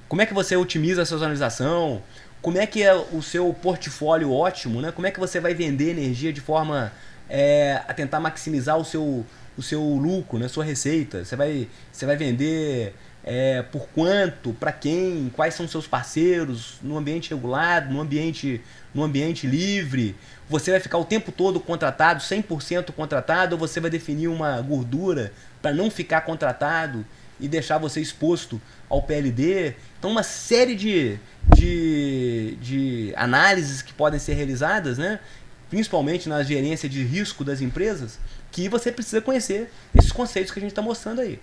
A: como é que você otimiza a sazonalização, como é que é o seu portfólio ótimo, né? Como é que você vai vender energia de forma a tentar maximizar o seu lucro, né, sua receita. Você vai vender por quanto, para quem, quais são seus parceiros, no ambiente regulado, no ambiente livre. Você vai ficar o tempo todo contratado, 100% contratado, ou você vai definir uma gordura para não ficar contratado e deixar você exposto ao PLD. Então uma série de análises que podem ser realizadas, né, principalmente na gerência de risco das empresas, que você precisa conhecer esses conceitos que a gente está mostrando aí.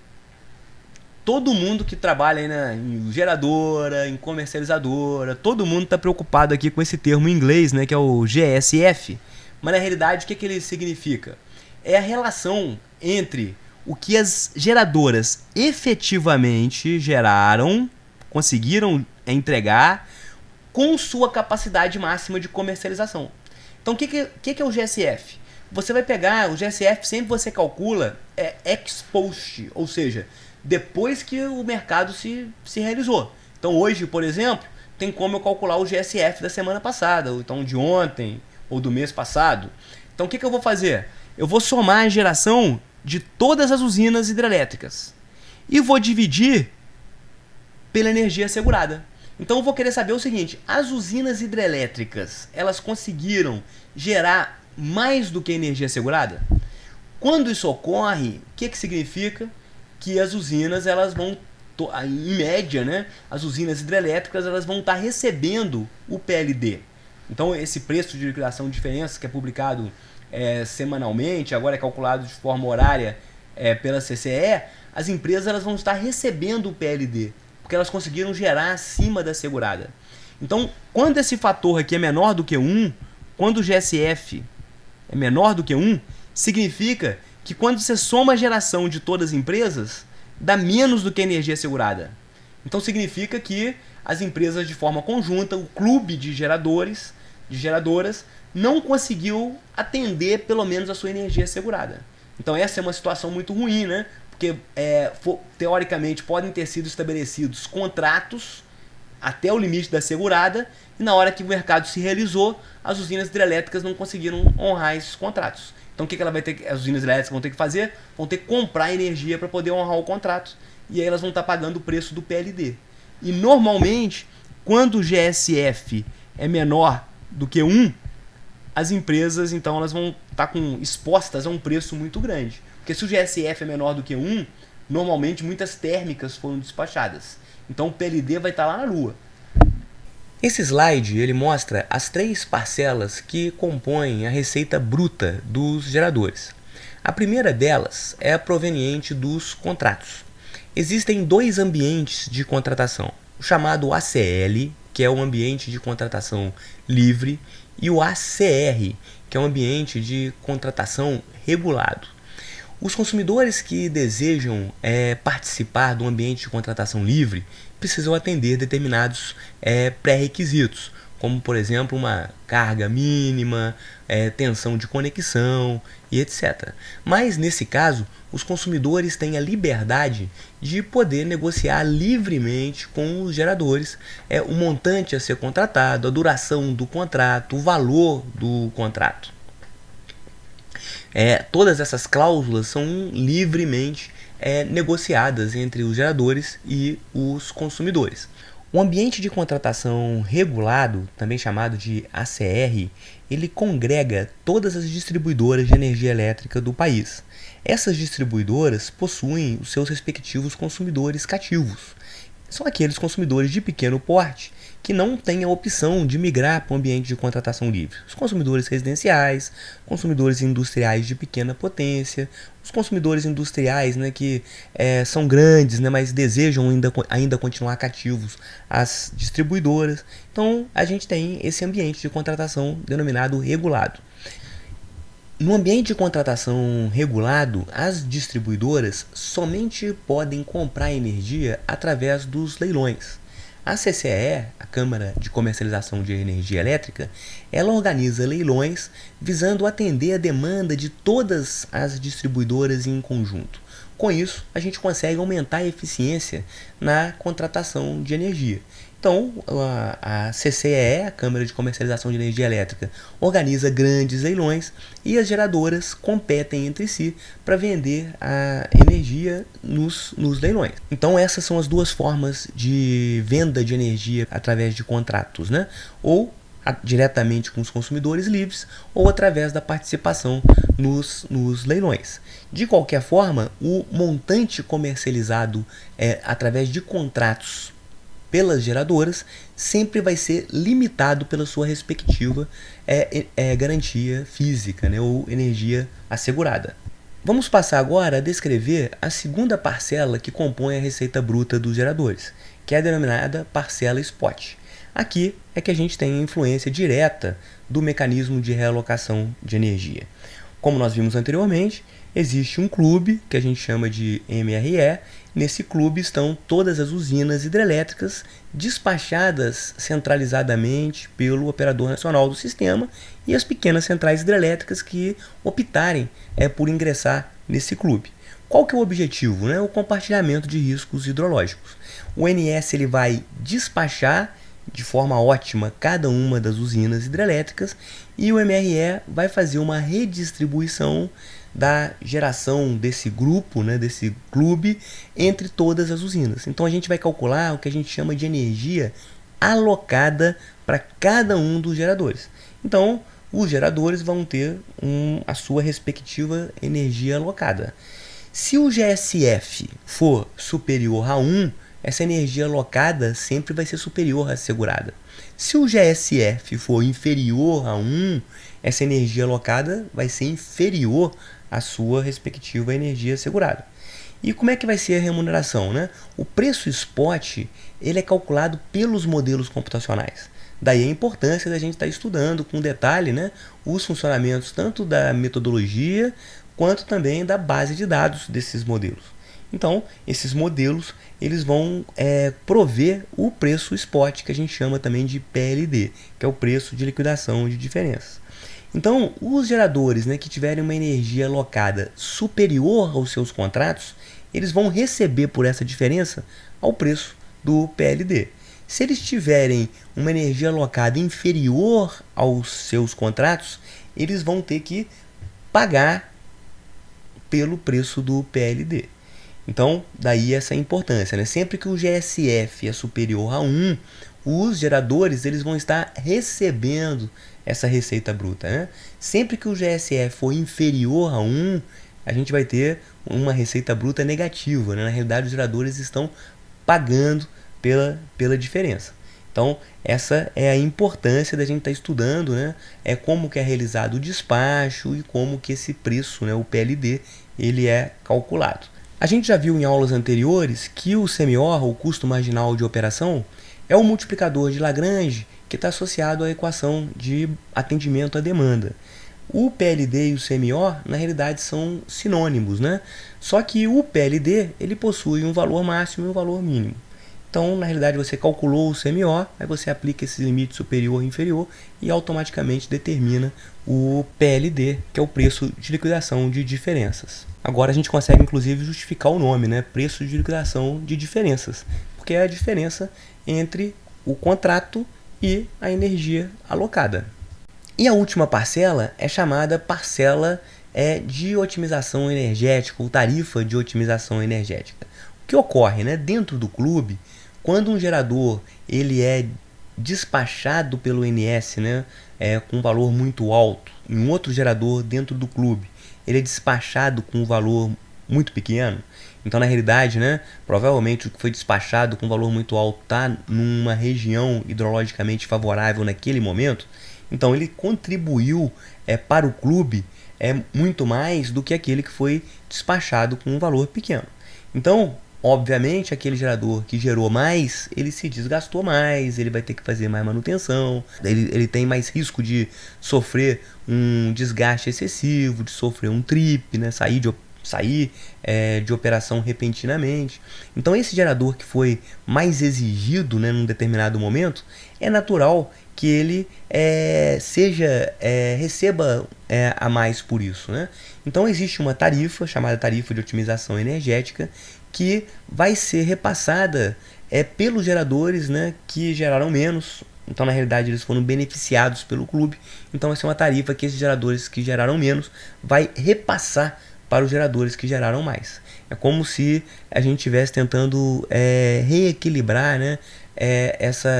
A: Todo mundo que trabalha aí em geradora, em comercializadora, todo mundo está preocupado aqui com esse termo em inglês, né, que é o GSF. Mas na realidade, o que ele significa? É a relação entre o que as geradoras efetivamente geraram, conseguiram entregar, com sua capacidade máxima de comercialização. Então, o que é o GSF? Você vai pegar, o GSF sempre você calcula ex post, ou seja, depois que o mercado se realizou. Então hoje, por exemplo, tem como eu calcular o GSF da semana passada, ou então de ontem, ou do mês passado. Então o que eu vou fazer? Eu vou somar a geração de todas as usinas hidrelétricas e vou dividir pela energia assegurada. Então eu vou querer saber o seguinte: as usinas hidrelétricas, elas conseguiram gerar mais do que energia assegurada? Quando isso ocorre, o que significa? Que as usinas, elas vão, em média, né, as usinas hidrelétricas, elas vão estar recebendo o PLD. Então esse preço de liquidação de diferença que é publicado semanalmente, agora é calculado de forma horária pela CCE, as empresas elas vão estar recebendo o PLD, porque elas conseguiram gerar acima da segurada. Então, quando esse fator aqui é menor do que 1, quando o GSF é menor do que 1, significa que quando você soma a geração de todas as empresas, dá menos do que a energia assegurada. Então significa que as empresas de forma conjunta, o clube de geradoras, não conseguiu atender pelo menos a sua energia assegurada. Então essa é uma situação muito ruim, né? Porque teoricamente podem ter sido estabelecidos contratos até o limite da segurada, e na hora que o mercado se realizou, as usinas hidrelétricas não conseguiram honrar esses contratos. Então o que ela vai ter, as usinas elétricas vão ter que fazer? Vão ter que comprar energia para poder honrar o contrato. E aí elas vão estar pagando o preço do PLD. E normalmente, quando o GSF é menor do que 1, as empresas então elas vão estar expostas a um preço muito grande. Porque se o GSF é menor do que 1, normalmente muitas térmicas foram despachadas. Então o PLD vai estar lá na lua. Esse slide ele mostra as 3 parcelas que compõem a receita bruta dos geradores. A primeira delas é a proveniente dos contratos. Existem 2 ambientes de contratação, o chamado ACL, que é o ambiente de contratação livre, e o ACR, que é o ambiente de contratação regulado. Os consumidores que desejam participar do ambiente de contratação livre precisam atender determinados pré-requisitos, como por exemplo uma carga mínima, tensão de conexão e etc. Mas nesse caso, os consumidores têm a liberdade de poder negociar livremente com os geradores o montante a ser contratado, a duração do contrato, o valor do contrato. Todas essas cláusulas são livremente negociadas entre os geradores e os consumidores. O ambiente de contratação regulado, também chamado de ACR, ele congrega todas as distribuidoras de energia elétrica do país. Essas distribuidoras possuem os seus respectivos consumidores cativos. São aqueles consumidores de pequeno porte que não têm a opção de migrar para o ambiente de contratação livre. Os consumidores residenciais, consumidores industriais de pequena potência, os consumidores industriais, né, que são grandes, né, mas desejam ainda continuar cativos às distribuidoras. Então, a gente tem esse ambiente de contratação denominado regulado. No ambiente de contratação regulado, as distribuidoras somente podem comprar energia através dos leilões. A CCE, a Câmara de Comercialização de Energia Elétrica, ela organiza leilões visando atender a demanda de todas as distribuidoras em conjunto. Com isso, a gente consegue aumentar a eficiência na contratação de energia. Então, a CCE, a Câmara de Comercialização de Energia Elétrica, organiza grandes leilões e as geradoras competem entre si para vender a energia nos leilões. Então, essas são as duas formas de venda de energia através de contratos, né? Ou diretamente com os consumidores livres ou através da participação nos leilões. De qualquer forma, o montante comercializado através de contratos pelas geradoras sempre vai ser limitado pela sua respectiva garantia física, né, ou energia assegurada. Vamos passar agora a descrever a segunda parcela que compõe a receita bruta dos geradores, que é a denominada parcela spot. Aqui é que a gente tem a influência direta do mecanismo de realocação de energia. Como nós vimos anteriormente, existe um clube que a gente chama de MRE. Nesse clube estão todas as usinas hidrelétricas despachadas centralizadamente pelo operador nacional do sistema e as pequenas centrais hidrelétricas que optarem por ingressar nesse clube. Qual que é o objetivo? Né? O compartilhamento de riscos hidrológicos. O NS ele vai despachar de forma ótima cada uma das usinas hidrelétricas e o MRE vai fazer uma redistribuição da geração desse grupo, né, desse clube, entre todas as usinas. Então a gente vai calcular o que a gente chama de energia alocada para cada um dos geradores. Então os geradores vão ter a sua respectiva energia alocada. Se o GSF for superior a 1, essa energia alocada sempre vai ser superior à assegurada. Se o GSF for inferior a 1, essa energia alocada vai ser inferior à sua respectiva energia assegurada. E como é que vai ser a remuneração, né? O preço spot ele é calculado pelos modelos computacionais. Daí a importância da gente estar estudando com detalhe, né, os funcionamentos tanto da metodologia quanto também da base de dados desses modelos. Então, esses modelos eles vão prover o preço spot, que a gente chama também de PLD, que é o preço de liquidação de diferenças. Então, os geradores, né, que tiverem uma energia alocada superior aos seus contratos, eles vão receber por essa diferença ao preço do PLD. Se eles tiverem uma energia alocada inferior aos seus contratos, eles vão ter que pagar pelo preço do PLD. Então, daí essa importância, né? Sempre que o GSF é superior a 1, os geradores eles vão estar recebendo essa receita bruta, né? Sempre que o GSF for inferior a 1, a gente vai ter uma receita bruta negativa, né? Na realidade, os geradores estão pagando pela diferença. Então, essa é a importância da gente estar estudando, né? Como que é realizado o despacho e como que esse preço, né, o PLD, ele é calculado. A gente já viu em aulas anteriores que o CMOR, o custo marginal de operação, é o multiplicador de Lagrange que está associado à equação de atendimento à demanda. O PLD e o CMOR, na realidade, são sinônimos, né? Só que o PLD ele possui um valor máximo e um valor mínimo. Então, na realidade, você calculou o CMOR, aí você aplica esse limite superior e inferior e automaticamente determina o PLD, que é o preço de liquidação de diferenças. Agora a gente consegue, inclusive, justificar o nome, né? Preço de liquidação de diferenças, porque é a diferença entre o contrato e a energia alocada. E a última parcela é chamada parcela de otimização energética, ou tarifa de otimização energética. O que ocorre, né? Dentro do clube, quando um gerador ele é despachado pelo ONS, né, com um valor muito alto, em um outro gerador dentro do clube, ele é despachado com um valor muito pequeno, então na realidade, né, provavelmente o que foi despachado com um valor muito alto está numa região hidrologicamente favorável naquele momento, então ele contribuiu para o clube muito mais do que aquele que foi despachado com um valor pequeno. Então, obviamente, aquele gerador que gerou mais, ele se desgastou mais, ele vai ter que fazer mais manutenção, ele tem mais risco de sofrer um desgaste excessivo, de sofrer um trip, né, sair de operação repentinamente. Então esse gerador que foi mais exigido, né, num determinado momento, é natural que ele receba a mais por isso, né? Então existe uma tarifa chamada tarifa de otimização energética que vai ser repassada pelos geradores, né, que geraram menos. Então na realidade eles foram beneficiados pelo clube. Então essa é uma tarifa que esses geradores que geraram menos vai repassar para os geradores que geraram mais. É como se a gente estivesse tentando reequilibrar, né,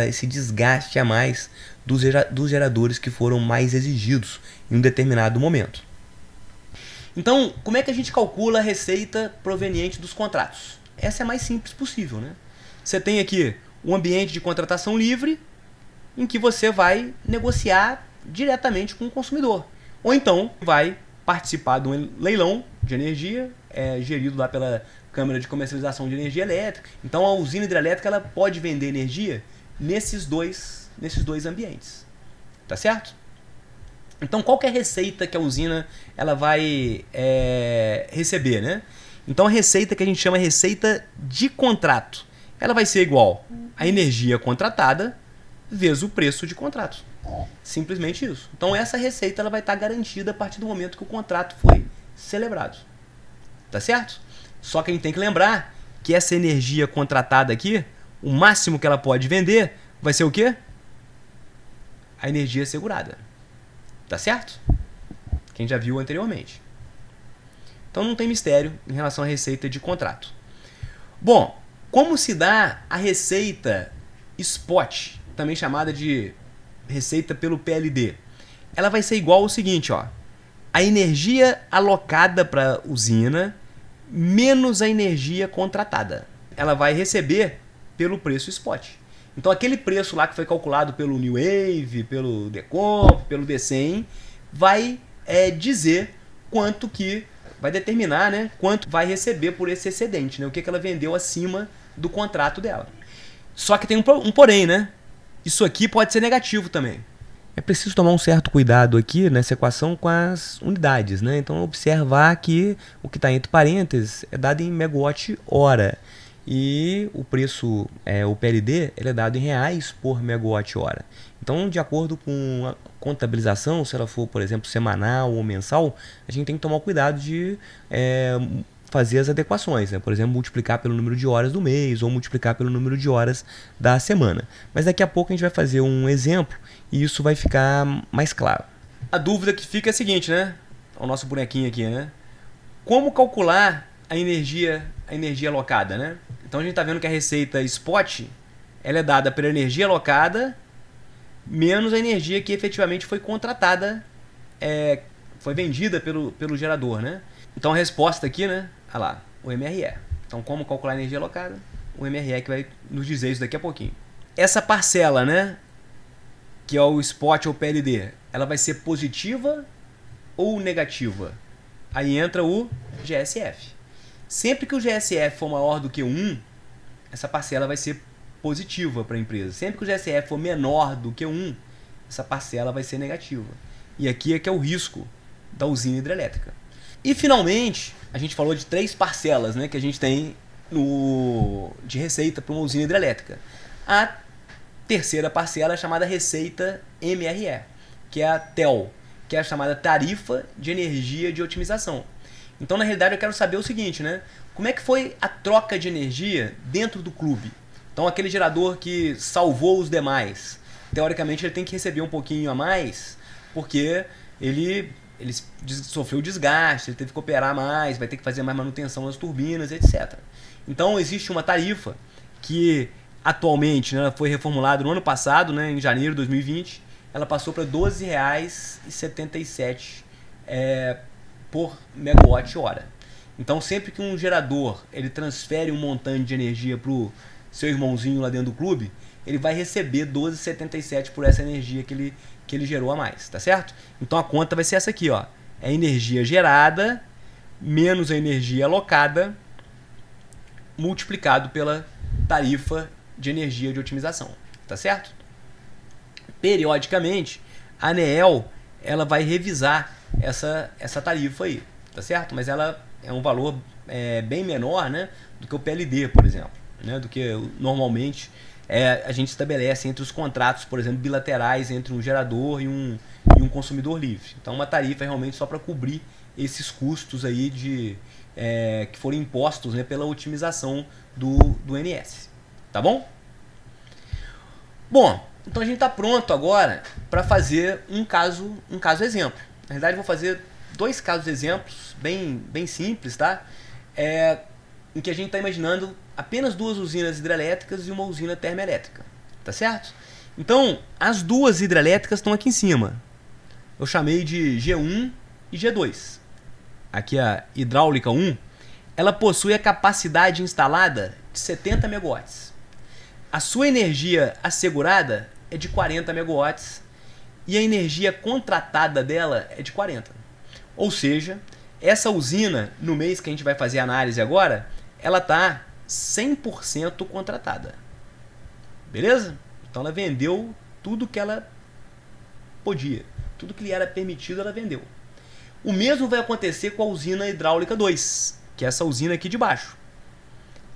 A: esse desgaste a mais dos geradores que foram mais exigidos em um determinado momento. Então, como é que a gente calcula a receita proveniente dos contratos? Essa é a mais simples possível, né? Você tem aqui um ambiente de contratação livre em que você vai negociar diretamente com o consumidor. Ou então vai participar de um leilão de energia, gerido lá pela Câmara de Comercialização de Energia Elétrica. Então a usina hidrelétrica ela pode vender energia nesses dois ambientes. Tá certo? Então qual que é a receita que a usina ela vai receber, né? Então a receita que a gente chama receita de contrato, ela vai ser igual a energia contratada vezes o preço de contrato. Simplesmente isso. Então essa receita ela vai estar garantida a partir do momento que o contrato foi celebrado. Tá certo? Só que a gente tem que lembrar que essa energia contratada aqui, o máximo que ela pode vender vai ser o quê? A energia segurada. Tá certo? Quem já viu anteriormente. Então não tem mistério em relação à receita de contrato. Bom, como se dá a receita spot, também chamada de receita pelo PLD? Ela vai ser igual ao seguinte, ó. A energia alocada para a usina menos a energia contratada. Ela vai receber pelo preço spot. Então aquele preço lá que foi calculado pelo New Wave, pelo Decomp, pelo DCEM, vai dizer quanto que vai determinar, né, quanto vai receber por esse excedente, né, o que ela vendeu acima do contrato dela. Só que tem um porém, né? Isso aqui pode ser negativo também. É preciso tomar um certo cuidado aqui nessa equação com as unidades, né? Então observar que o que está entre parênteses é dado em megawatt-hora. E o preço, o PLD, ele é dado em reais por megawatt-hora. Então, de acordo com a contabilização, se ela for, por exemplo, semanal ou mensal, a gente tem que tomar o cuidado de fazer as adequações, né? Por exemplo, multiplicar pelo número de horas do mês ou multiplicar pelo número de horas da semana. Mas daqui a pouco a gente vai fazer um exemplo e isso vai ficar mais claro. A dúvida que fica é a seguinte, né? O nosso bonequinho aqui, né? Como calcular a energia alocada, né? Então a gente está vendo que a receita spot ela é dada pela energia alocada menos a energia que efetivamente foi contratada, foi vendida pelo gerador, né? Então a resposta aqui, né? Olha lá, o MRE. Então como calcular a energia alocada? O MRE que vai nos dizer isso daqui a pouquinho. Essa parcela, né? Que é o spot ou PLD, ela vai ser positiva ou negativa? Aí entra o GSF. Sempre que o GSF for maior do que 1, essa parcela vai ser positiva para a empresa. Sempre que o GSF for menor do que 1, essa parcela vai ser negativa. E aqui é que é o risco da usina hidrelétrica. E finalmente, a gente falou de 3 parcelas, né, que a gente tem de receita para uma usina hidrelétrica. A terceira parcela é chamada receita MRE, que é a TEL, que é a chamada tarifa de energia de otimização. Então, na realidade, eu quero saber o seguinte, né? Como é que foi a troca de energia dentro do clube? Então, aquele gerador que salvou os demais, teoricamente, ele tem que receber um pouquinho a mais, porque ele sofreu desgaste, ele teve que operar mais, vai ter que fazer mais manutenção nas turbinas, etc. Então, existe uma tarifa que atualmente, né, ela foi reformulada no ano passado, né, em janeiro de 2020, ela passou para R$ 12,77 por megawatt-hora. Então, sempre que um gerador ele transfere um montante de energia para o seu irmãozinho lá dentro do clube, ele vai receber R$ 12,77 por essa energia que ele gerou a mais, tá certo? Então a conta vai ser essa aqui, ó. É a energia gerada menos a energia alocada multiplicado pela tarifa de energia de otimização, tá certo? Periodicamente, a ANEEL ela vai revisar essa tarifa aí, tá certo? Mas ela é um valor bem menor, né, do que o PLD, por exemplo, né, do que normalmente a gente estabelece entre os contratos, por exemplo, bilaterais entre um gerador e um consumidor livre. Então, uma tarifa é realmente só para cobrir esses custos aí que foram impostos, né, pela otimização do NS. Tá bom? Bom, então a gente está pronto agora para fazer um caso exemplo. Na verdade, eu vou fazer 2 casos exemplos bem simples, tá? Em que a gente está imaginando apenas 2 usinas hidrelétricas e uma usina termoelétrica, tá certo? Então, as 2 hidrelétricas estão aqui em cima. Eu chamei de G1 e G2. Aqui a hidráulica 1, ela possui a capacidade instalada de 70 megawatts. A sua energia assegurada é de 40 megawatts e a energia contratada dela é de 40. Ou seja, essa usina, no mês que a gente vai fazer a análise agora, ela está 100% contratada. Beleza? Então ela vendeu tudo que ela podia. Tudo que lhe era permitido ela vendeu. O mesmo vai acontecer com a usina hidráulica 2, que é essa usina aqui de baixo.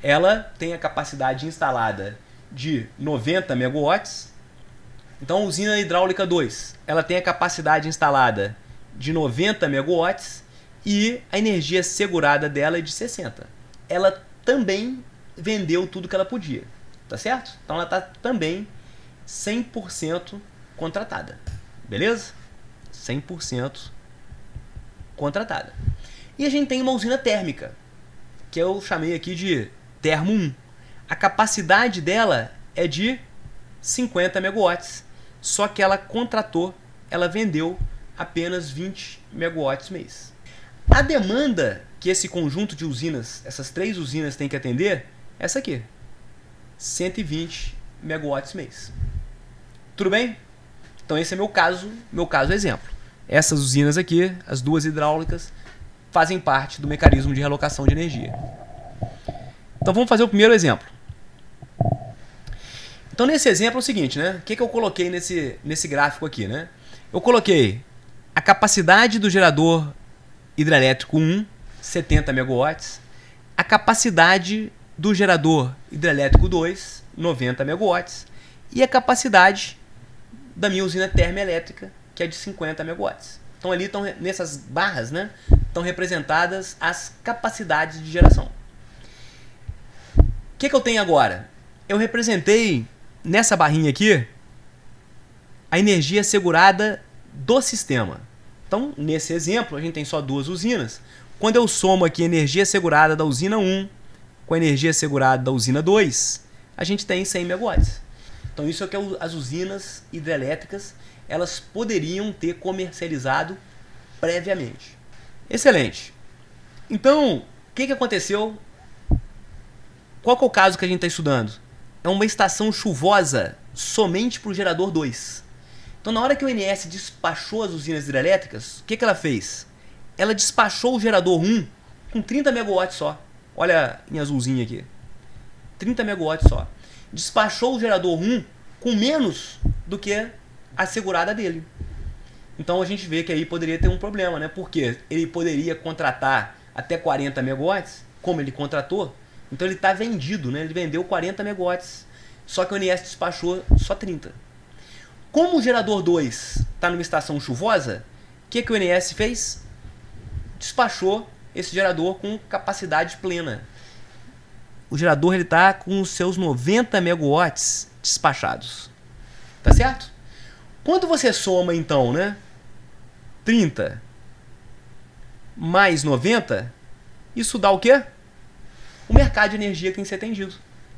A: Ela tem a capacidade instalada de 90 megawatts. Então a usina hidráulica 2, ela tem a capacidade instalada de 90 megawatts e a energia segurada dela é de 60. Ela também vendeu tudo que ela podia, tá certo? Então ela está também 100% contratada, beleza? 100% contratada. E a gente tem uma usina térmica, que eu chamei aqui de Termo 1. A capacidade dela é de 50 megawatts, só que ela contratou, ela vendeu apenas 20 megawatts mês. A demanda que esse conjunto de usinas, essas 3 usinas têm que atender, é essa aqui, 120 megawatts mês. Tudo bem? Então esse é meu caso exemplo. Essas usinas aqui, as 2 hidráulicas, fazem parte do mecanismo de realocação de energia. Então vamos fazer o primeiro exemplo. Então nesse exemplo é o seguinte, né? O que eu coloquei nesse gráfico aqui, né? Eu coloquei a capacidade do gerador hidrelétrico 1, 70 megawatts, a capacidade do gerador hidrelétrico 2, 90 megawatts, e a capacidade da minha usina termoelétrica, que é de 50 megawatts. Então ali estão, nessas barras, né, estão representadas as capacidades de geração. O que eu tenho agora? Eu representei nessa barrinha aqui a energia assegurada do sistema. Então, nesse exemplo, a gente tem só 2 usinas. Quando eu somo aqui a energia assegurada da usina 1 com a energia assegurada da usina 2, a gente tem 100 megawatts. Então, isso é o que as usinas hidrelétricas elas poderiam ter comercializado previamente. Excelente. Então, o que aconteceu? Qual que é o caso que a gente está estudando? É uma estação chuvosa somente para o gerador 2. Então, na hora que o ONS despachou as usinas hidrelétricas, o que ela fez? Ela despachou o gerador 1 com 30 megawatts só. Olha em azulzinho aqui. 30 megawatts só. Despachou o gerador 1 com menos do que a assegurada dele. Então a gente vê que aí poderia ter um problema, né? Porque ele poderia contratar até 40 megawatts, como ele contratou, então ele está vendido, né? Ele vendeu 40 megawatts, só que o ONS despachou só 30. Como o gerador 2 está numa estação chuvosa, o que o ONS fez? Despachou esse gerador com capacidade plena. O gerador está com os seus 90 megawatts despachados. Tá certo? Quando você soma, então, né, 30 mais 90, isso dá o quê? O mercado de energia que tem que ser atendido.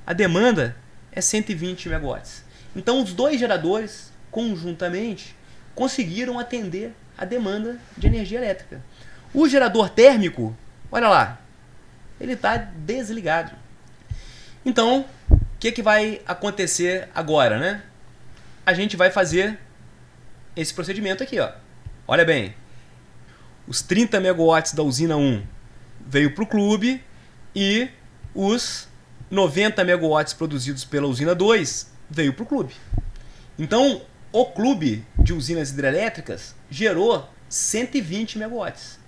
A: A demanda é 120 megawatts. Então os dois geradores, conjuntamente, conseguiram atender a demanda de energia elétrica. O gerador térmico, olha lá, ele está desligado. Então, o que vai acontecer agora, né? A gente vai fazer esse procedimento aqui, ó. Olha bem, os 30 megawatts da usina 1 veio para o clube e os 90 megawatts produzidos pela usina 2 veio para o clube. Então, o clube de usinas hidrelétricas gerou 120 megawatts.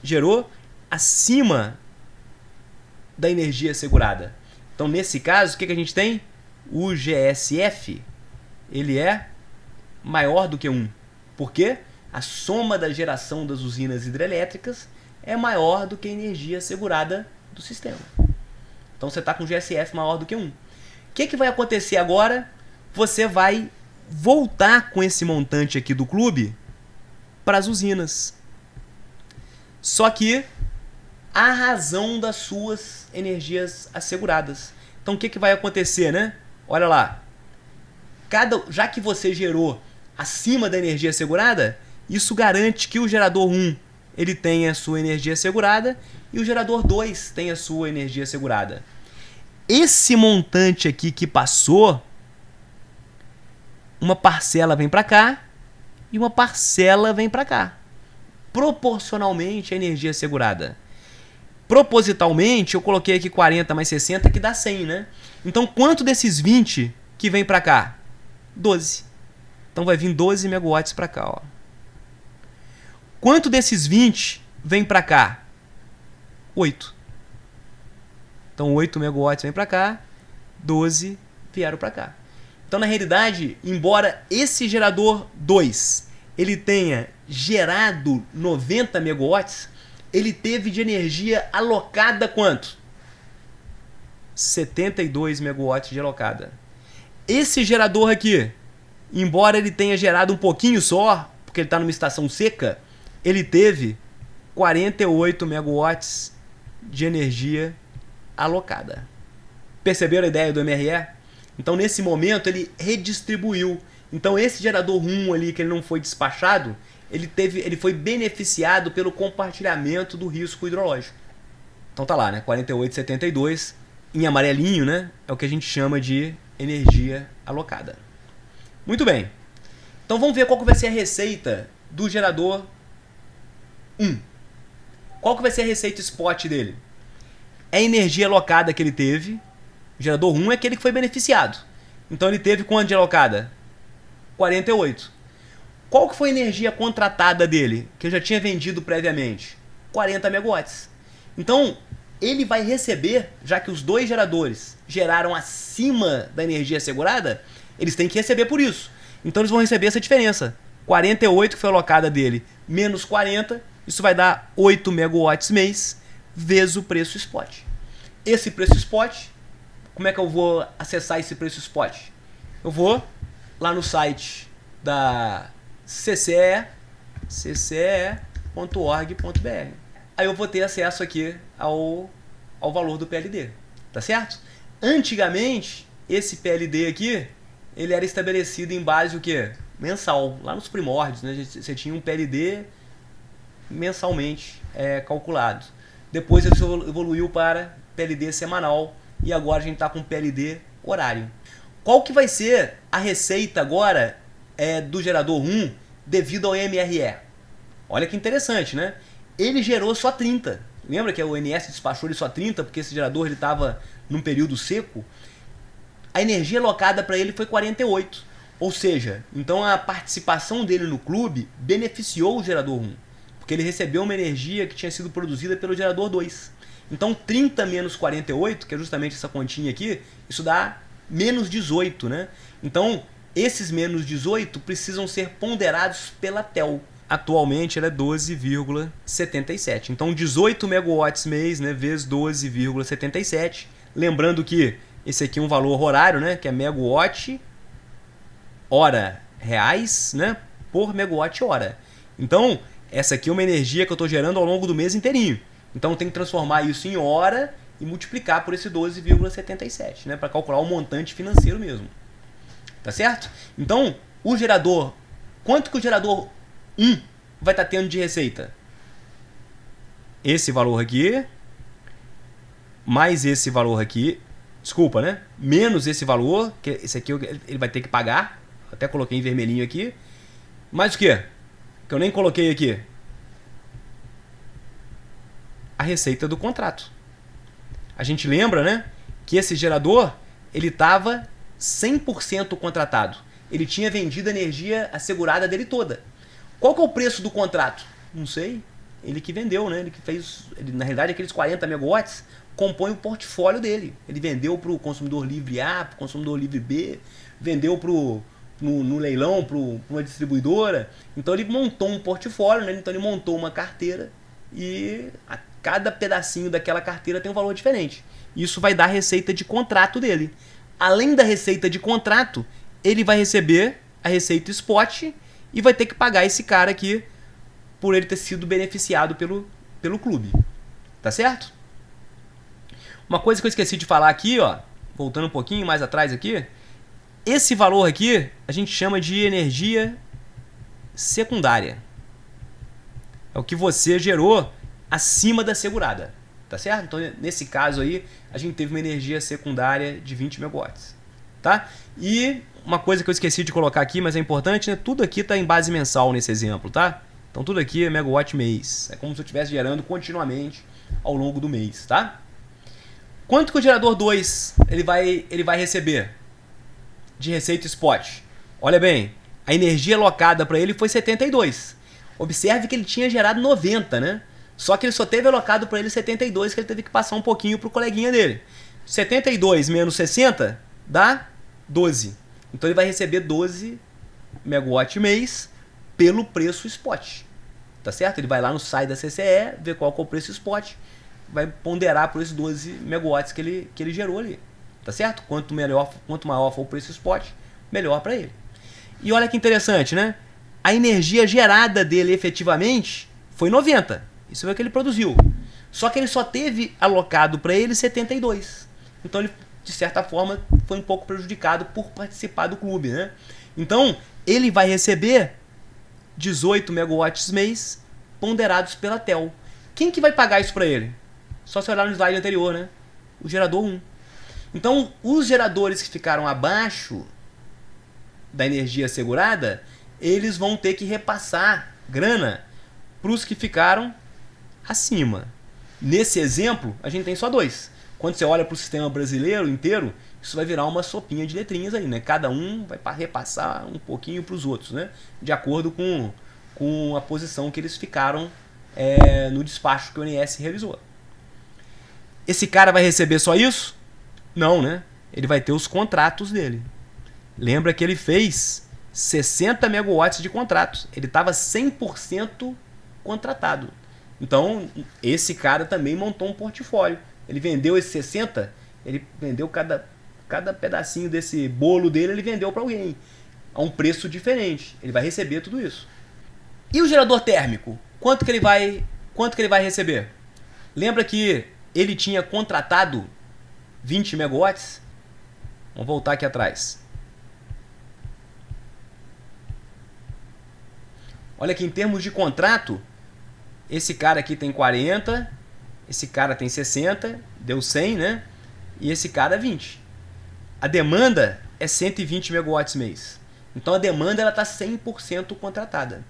A: Gerou acima da energia assegurada. Então, nesse caso, o que a gente tem? O GSF, ele é maior do que 1. Por quê? A soma da geração das usinas hidrelétricas é maior do que a energia assegurada do sistema. Então, você está com GSF maior do que 1. O que vai acontecer agora? Você vai voltar com esse montante aqui do clube para as usinas. Só que a razão das suas energias asseguradas. Então o que vai acontecer, né? Olha lá. Já que você gerou acima da energia assegurada, isso garante que o gerador 1 ele tenha a sua energia assegurada e o gerador 2 tenha a sua energia assegurada. Esse montante aqui que passou, uma parcela vem para cá e uma parcela vem para cá, proporcionalmente à energia assegurada. Propositalmente, eu coloquei aqui 40 mais 60, que dá 100, né? Então, quanto desses 20 que vem para cá? 12. Então, vai vir 12 megawatts para cá, ó. Quanto desses 20 vem para cá? 8. Então, 8 megawatts vem para cá, 12 vieram para cá. Então, na realidade, embora esse gerador 2 ele tenha gerado 90 megawatts, ele teve de energia alocada quanto? 72 megawatts de alocada. Esse gerador aqui, embora ele tenha gerado um pouquinho só, porque ele está numa estação seca, ele teve 48 megawatts de energia alocada. Perceberam a ideia do MRE? Então, nesse momento, ele redistribuiu. Então, esse gerador 1 ali, que ele não foi despachado, ele foi beneficiado pelo compartilhamento do risco hidrológico. Então, tá lá, né? 48,72 em amarelinho, né? É o que a gente chama de energia alocada. Muito bem. Então, vamos ver qual que vai ser a receita do gerador 1. Qual que vai ser a receita spot dele? É a energia alocada que ele teve. O gerador 1 é aquele que foi beneficiado. Então ele teve quanto de alocada? 48. Qual que foi a energia contratada dele? Que eu já tinha vendido previamente? 40 megawatts. Então ele vai receber, já que os dois geradores geraram acima da energia assegurada, eles têm que receber por isso. Então eles vão receber essa diferença. 48 que foi alocada dele, menos 40, isso vai dar 8 megawatts mês, vezes o preço spot. Esse preço spot, como é que eu vou acessar esse preço spot? Eu vou lá no site da cce.org.br. Aí eu vou ter acesso aqui ao valor do PLD, tá certo? Antigamente, esse PLD aqui, ele era estabelecido em base o quê? Mensal, lá nos primórdios, né? Você tinha um PLD mensalmente calculado. Depois isso evoluiu para PLD semanal e agora a gente está com PLD horário. Qual que vai ser a receita agora do gerador 1 devido ao MRE? Olha que interessante, né? Ele gerou só 30. Lembra que o ONS despachou ele só 30 porque esse gerador estava num período seco? A energia alocada para ele foi 48. Ou seja, então a participação dele no clube beneficiou o gerador 1. Porque ele recebeu uma energia que tinha sido produzida pelo gerador 2. Então 30 menos 48, que é justamente essa continha aqui, isso dá menos 18, né? Então esses menos 18 precisam ser ponderados pela TEL. Atualmente ela é 12,77. Então 18 megawatts mês, né, vezes 12,77. Lembrando que esse aqui é um valor horário, né, que é megawatt hora reais, né, por megawatt hora. Então essa aqui é uma energia que eu estou gerando ao longo do mês inteirinho. Então eu tenho que transformar isso em hora e multiplicar por esse 12,77, né, para calcular o montante financeiro mesmo. Tá certo? Então, o gerador, quanto que o gerador 1 vai estar tendo de receita? Esse valor aqui, mais esse valor aqui, desculpa, né? Menos esse valor, que esse aqui ele vai ter que pagar, até coloquei em vermelhinho aqui. Mais o quê? Que eu nem coloquei aqui. A receita do contrato. A gente lembra, né, que esse gerador, ele estava 100% contratado. Ele tinha vendido a energia assegurada dele toda. Qual que é o preço do contrato? Não sei. Ele que vendeu, né? Ele que fez, na realidade, aqueles 40 megawatts compõem o portfólio dele. Ele vendeu para o consumidor livre A, para o consumidor livre B, vendeu no leilão para uma distribuidora. Então ele montou um portfólio, né? Então ele montou uma carteira e cada pedacinho daquela carteira tem um valor diferente. Isso vai dar a receita de contrato dele. Além da receita de contrato, ele vai receber a receita spot e vai ter que pagar esse cara aqui por ele ter sido beneficiado pelo clube. Tá certo? Uma coisa que eu esqueci de falar aqui, ó, voltando um pouquinho mais atrás aqui, esse valor aqui a gente chama de energia secundária. É o que você gerou acima da segurada. Tá certo? Então, nesse caso aí, a gente teve uma energia secundária de 20 megawatts. Tá? E uma coisa que eu esqueci de colocar aqui, mas é importante, né? Tudo aqui está em base mensal nesse exemplo, tá? Então tudo aqui é megawatt mês. É como se eu estivesse gerando continuamente ao longo do mês, tá? Quanto que o gerador 2 ele vai receber de receita spot? Olha bem, a energia alocada para ele foi 72. Observe que ele tinha gerado 90, né? Só que ele só teve alocado para ele 72, que ele teve que passar um pouquinho pro coleguinha dele. 72 menos 60 dá 12. Então ele vai receber 12 megawatt mês pelo preço spot. Tá certo? Ele vai lá no site da CCE, ver qual que é o preço spot, vai ponderar por esses 12 megawatts que ele gerou ali. Tá certo? Quanto maior for o preço spot, melhor para ele. E olha que interessante, né? A energia gerada dele efetivamente foi 90. Isso é o que ele produziu. Só que ele só teve alocado para ele 72. Então ele, de certa forma, foi um pouco prejudicado por participar do clube, né? Então, ele vai receber 18 megawatts mês ponderados pela TEL. Quem que vai pagar isso para ele? Só se olhar no slide anterior, né? O gerador 1. Então, os geradores que ficaram abaixo da energia assegurada, eles vão ter que repassar grana para os que ficaram acima. Nesse exemplo, a gente tem só 2. Quando você olha para o sistema brasileiro inteiro, isso vai virar uma sopinha de letrinhas aí, né? Cada um vai repassar um pouquinho para os outros, né? De acordo com a posição que eles ficaram no despacho que o ONS realizou. Esse cara vai receber só isso? Não, né? Ele vai ter os contratos dele. Lembra que ele fez 60 megawatts de contratos. Ele estava 100% contratado. Então, esse cara também montou um portfólio. Ele vendeu esses 60, ele vendeu cada pedacinho desse bolo dele, ele vendeu para alguém a um preço diferente. Ele vai receber tudo isso. E o gerador térmico? Quanto que ele vai receber? Lembra que ele tinha contratado 20 megawatts? Vamos voltar aqui atrás. Olha que em termos de contrato, esse cara aqui tem 40, esse cara tem 60, deu 100, né? E esse cara 20. A demanda é 120 megawatts mês. Então a demanda ela está 100% contratada.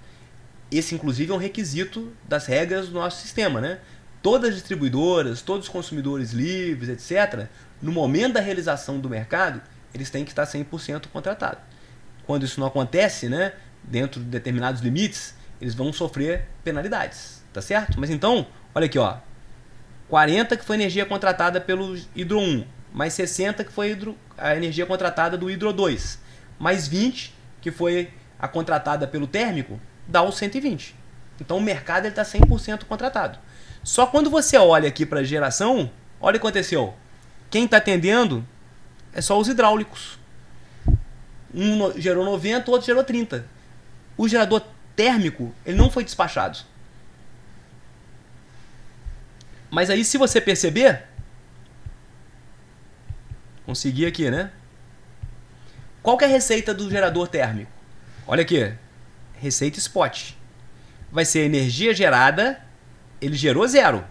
A: Esse inclusive é um requisito das regras do nosso sistema, né? Todas as distribuidoras, todos os consumidores livres, etc., no momento da realização do mercado, eles têm que estar 100% contratados. Quando isso não acontece, né, dentro de determinados limites, eles vão sofrer penalidades, tá certo? Mas então, olha aqui, ó, 40 que foi energia contratada pelo Hidro 1, mais 60 que foi a energia contratada do Hidro 2, mais 20 que foi a contratada pelo térmico, dá os 120. Então o mercado está 100% contratado. Só quando você olha aqui para a geração, olha o que aconteceu. Quem está atendendo é só os hidráulicos. Um gerou 90, o outro gerou 30. O gerador térmico, ele não foi despachado. Mas aí, se você perceber, Vamos seguir aqui, né? Qual que é a receita do gerador térmico? Olha aqui. Receita spot. Vai ser a energia gerada, ele gerou 0.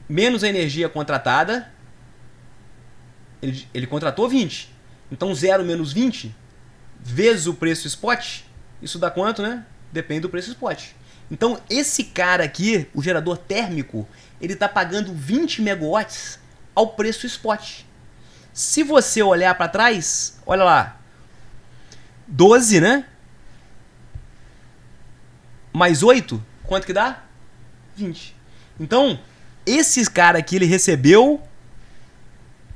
A: Menos a energia contratada, ele contratou 20. Então 0 menos 20, vezes o preço spot, isso dá quanto, né? Depende do preço spot. Então esse cara aqui, o gerador térmico, ele está pagando 20 megawatts ao preço spot. Se você olhar para trás, olha lá, 12, né? Mais 8, quanto que dá? 20. Então, esse cara aqui, ele recebeu,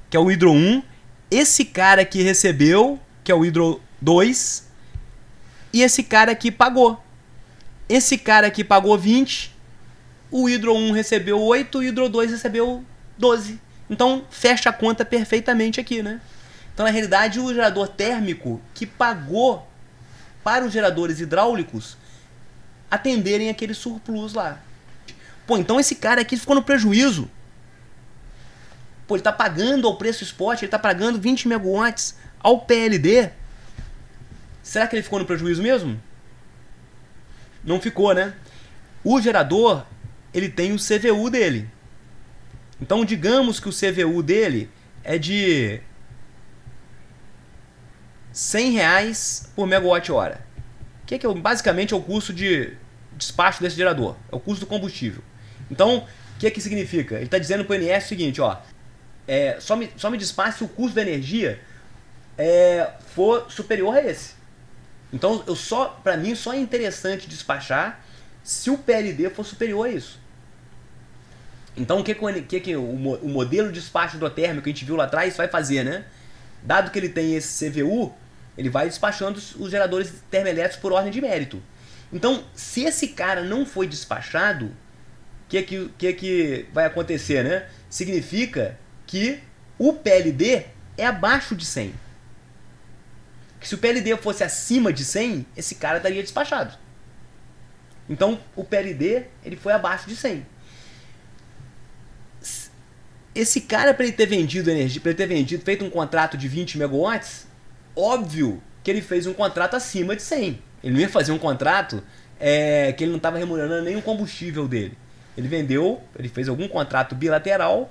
A: que é o Hidro 1, esse cara aqui recebeu, que é o Hidro 2, e esse cara aqui pagou. Esse cara aqui pagou 20, o Hidro 1 recebeu 8, o Hidro 2 recebeu 12. Então, fecha a conta perfeitamente aqui, né? Então, na realidade, o gerador térmico que pagou para os geradores hidráulicos atenderem aquele surplus lá. Pô, então esse cara aqui ficou no prejuízo. Pô, ele está pagando ao preço spot, ele está pagando 20 megawatts ao PLD. Será que ele ficou no prejuízo mesmo? Não ficou, né? O gerador, ele tem o CVU dele. Então, digamos que o CVU dele é de R$100 por megawatt-hora. Que é basicamente é o custo de despacho desse gerador. É o custo do combustível. Então, o que significa? Ele está dizendo para o INS o seguinte, ó, só me despache se o custo da energia for superior a esse. Então, para mim, só é interessante despachar se o PLD for superior a isso. Então, o que o modelo de despacho hidrotérmico que a gente viu lá atrás vai fazer, né? Dado que ele tem esse CVU, ele vai despachando os geradores termoelétricos por ordem de mérito. Então, se esse cara não foi despachado, o que vai acontecer, né? Significa que o PLD é abaixo de 100. Que se o PLD fosse acima de 100, esse cara estaria despachado. Então, o PLD ele foi abaixo de 100. Esse cara, para ele ter vendido energia, para ele ter feito um contrato de 20 megawatts, óbvio que ele fez um contrato acima de 100. Ele não ia fazer um contrato que ele não estava remunerando nem o combustível dele. Ele fez algum contrato bilateral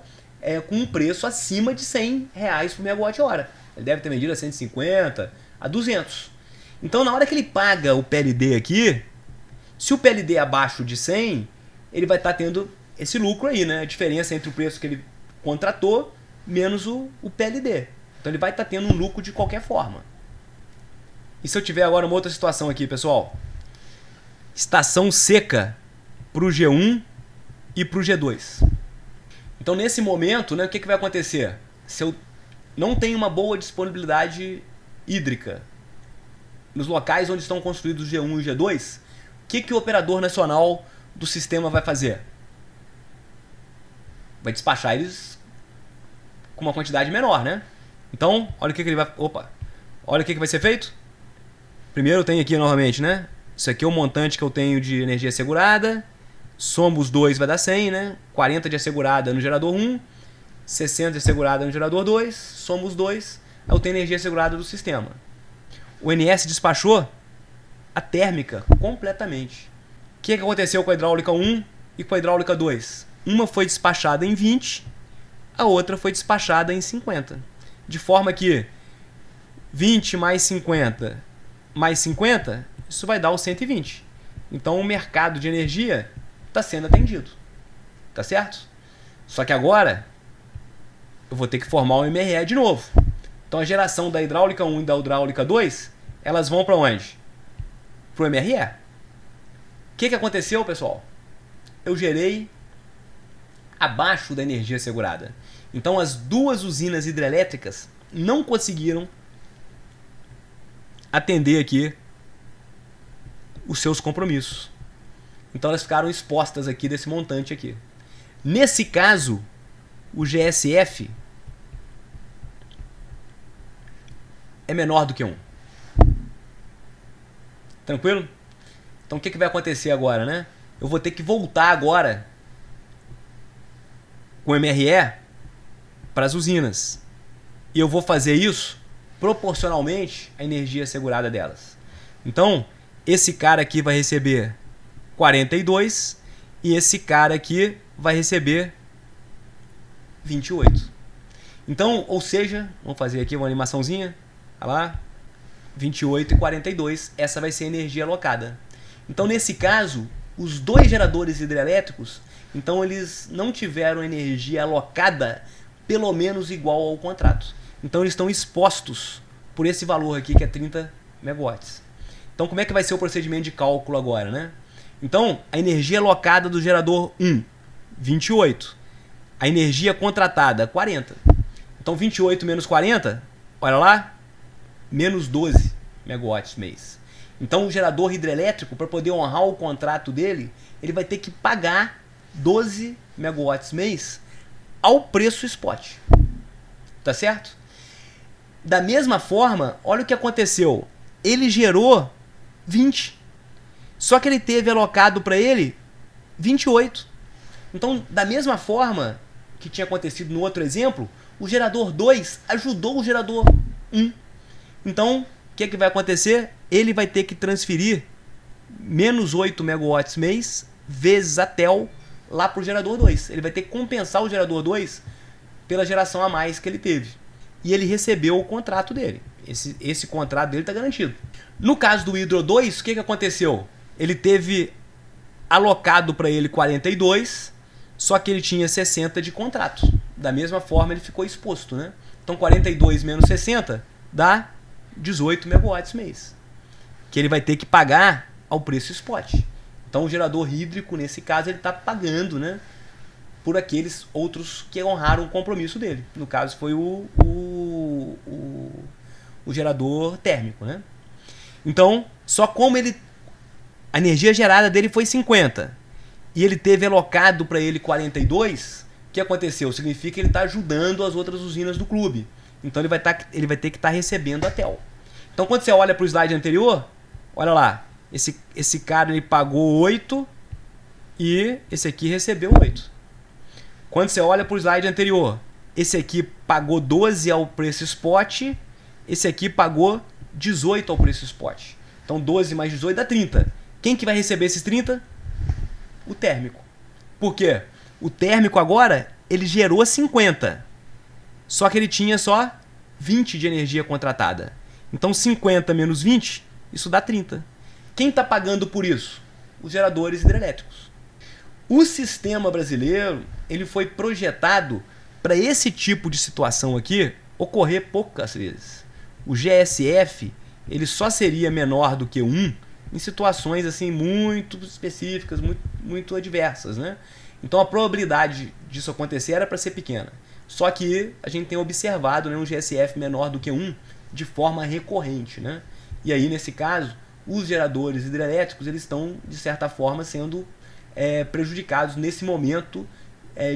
A: com um preço acima de R$100 por megawatt-hora. Ele deve ter vendido a 150, a 200. Então, na hora que ele paga o PLD aqui, se o PLD é abaixo de 100, ele vai estar tendo esse lucro aí, né? A diferença entre o preço que ele contratou menos o PLD. Então ele vai estar tendo um lucro de qualquer forma. E se eu tiver agora uma outra situação aqui, pessoal? Estação seca para o G1 e para o G2. Então nesse momento, né, o que vai acontecer? Se eu não tenho uma boa disponibilidade hídrica nos locais onde estão construídos o G1 e o G2, o que o operador nacional do sistema vai fazer? Vai despachar eles com uma quantidade menor, né? Então, olha o que ele vai... Olha o que vai ser feito. Primeiro eu tenho aqui novamente, né? Isso aqui é o montante que eu tenho de energia assegurada. Soma os dois, vai dar 100, né? 40 de assegurada no gerador 1, 60 de assegurada no gerador 2. Soma os dois, eu tenho energia assegurada do sistema. O INS despachou a térmica completamente. O que aconteceu com a hidráulica 1 e com a hidráulica 2? Uma foi despachada em 20, a outra foi despachada em 50. De forma que 20 mais 50 mais 50, isso vai dar os 120. Então o mercado de energia está sendo atendido. Tá certo? Só que agora eu vou ter que formar o MRE de novo. Então a geração da hidráulica 1 e da hidráulica 2, elas vão para onde? Para o MRE. O que aconteceu, pessoal? Eu gerei abaixo da energia assegurada. Então as duas usinas hidrelétricas não conseguiram atender aqui os seus compromissos. Então elas ficaram expostas aqui desse montante aqui. Nesse caso, o GSF é menor do que 1. Tranquilo? Então o que vai acontecer agora, né? Eu vou ter que voltar agora com o MRE para as usinas. E eu vou fazer isso proporcionalmente à energia segurada delas. Então, esse cara aqui vai receber 42 e esse cara aqui vai receber 28. Então, ou seja, vamos fazer aqui uma animaçãozinha. Olha lá. 28 e 42. Essa vai ser a energia alocada. Então, nesse caso, os dois geradores hidrelétricos, então eles não tiveram energia alocada pelo menos igual ao contrato. Então, eles estão expostos por esse valor aqui, que é 30 megawatts. Então, como é que vai ser o procedimento de cálculo agora, né? Então, a energia alocada do gerador 1, 28. A energia contratada, 40. Então, 28 menos 40, olha lá, menos 12 megawatts mês. Então, o gerador hidrelétrico, para poder honrar o contrato dele, ele vai ter que pagar 12 megawatts mês ao preço spot. Tá certo? Da mesma forma, olha o que aconteceu. Ele gerou 20. Só que ele teve alocado para ele 28. Então, da mesma forma que tinha acontecido no outro exemplo, o gerador 2 ajudou o gerador 1. Então, o que vai acontecer? Ele vai ter que transferir menos 8 megawatts mês vezes a TEL lá para o gerador 2. Ele vai ter que compensar o gerador 2 pela geração a mais que ele teve. E ele recebeu o contrato dele. Esse contrato dele está garantido. No caso do Hidro 2, o que aconteceu? Ele teve alocado para ele 42, só que ele tinha 60 de contrato. Da mesma forma, ele ficou exposto, né? Então, 42 menos 60 dá 18 megawatts mês, que ele vai ter que pagar ao preço spot. Então, o gerador hídrico, nesse caso, ele está pagando, né, por aqueles outros que honraram o compromisso dele. No caso, foi o gerador térmico, né? Então, só como a energia gerada dele foi 50 e ele teve alocado para ele 42, o que aconteceu? Significa que ele está ajudando as outras usinas do clube. Então, ele vai ter que estar recebendo a TEL. Então, quando você olha para o slide anterior, olha lá, esse cara ele pagou 8 e esse aqui recebeu 8. Quando você olha para o slide anterior, esse aqui pagou 12 ao preço spot, esse aqui pagou 18 ao preço spot. Então, 12 mais 18 dá 30. Quem que vai receber esses 30? O térmico. Por quê? O térmico agora, ele gerou 50. Só que ele tinha só 20 de energia contratada. Então, 50 menos 20, isso dá 30. Quem está pagando por isso? Os geradores hidrelétricos. O sistema brasileiro, ele foi projetado para esse tipo de situação aqui ocorrer poucas vezes. O GSF, ele só seria menor do que 1 em situações assim muito específicas, muito adversas, né? Então, a probabilidade disso acontecer era para ser pequena. Só que a gente tem observado, né, um GSF menor do que 1 de forma recorrente, né? E aí, nesse caso, os geradores hidrelétricos eles estão, de certa forma, sendo prejudicados nesse momento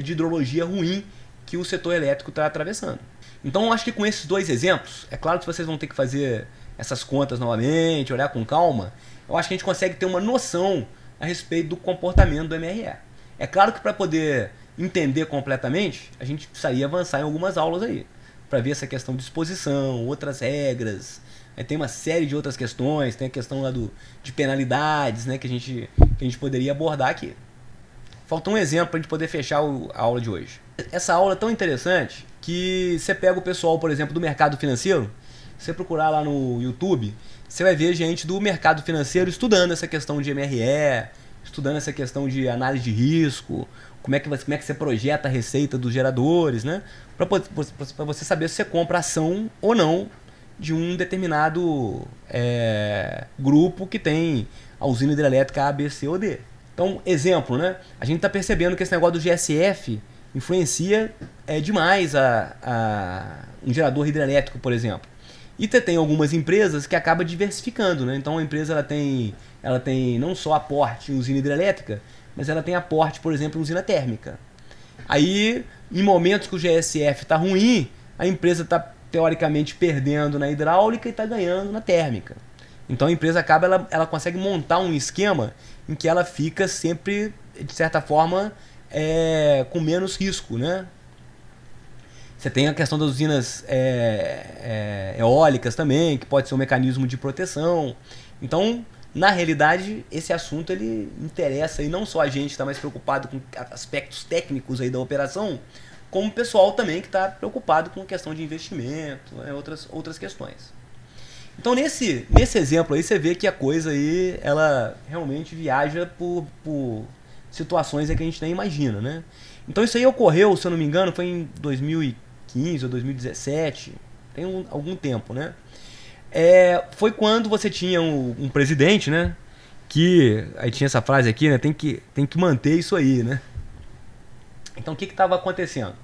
A: de hidrologia ruim que o setor elétrico está atravessando. Então, eu acho que com esses dois exemplos, é claro que vocês vão ter que fazer essas contas novamente, olhar com calma, eu acho que a gente consegue ter uma noção a respeito do comportamento do MRE. É claro que para poder entender completamente, a gente precisaria avançar em algumas aulas aí, para ver essa questão de exposição, outras regras. Aí tem uma série de outras questões, tem a questão lá de penalidades, né, que a gente poderia abordar aqui. Falta um exemplo para a gente poder fechar a aula de hoje. Essa aula é tão interessante que você pega o pessoal, por exemplo, do mercado financeiro, você procurar lá no YouTube, você vai ver gente do mercado financeiro estudando essa questão de MRE, estudando essa questão de análise de risco, como é que você projeta a receita dos geradores, né? Para você saber se você compra ação ou não de um determinado grupo que tem a usina hidrelétrica A, B, C ou D. Então, exemplo, né? A gente está percebendo que esse negócio do GSF influencia demais um gerador hidrelétrico, por exemplo. E você tem algumas empresas que acabam diversificando, né? Então a empresa ela tem não só aporte em usina hidrelétrica, mas ela tem aporte, por exemplo, em usina térmica. Aí, em momentos que o GSF está ruim, a empresa está teoricamente perdendo na hidráulica e está ganhando na térmica. Então a empresa ela consegue montar um esquema em que ela fica sempre, de certa forma, com menos risco, né? Você tem a questão das usinas eólicas também, que pode ser um mecanismo de proteção. Então, na realidade, esse assunto ele interessa e não só a gente está mais preocupado com aspectos técnicos aí da operação, como o pessoal também que está preocupado com questão de investimento, né, outras questões. Então, nesse exemplo aí, você vê que a coisa aí, ela realmente viaja por situações que a gente nem imagina, né? Então, isso aí ocorreu, se eu não me engano, foi em 2015 ou 2017, tem algum tempo, né? Foi quando você tinha um presidente, né? Que, aí tinha essa frase aqui, né? Tem que manter isso aí, né? Então, o que estava acontecendo?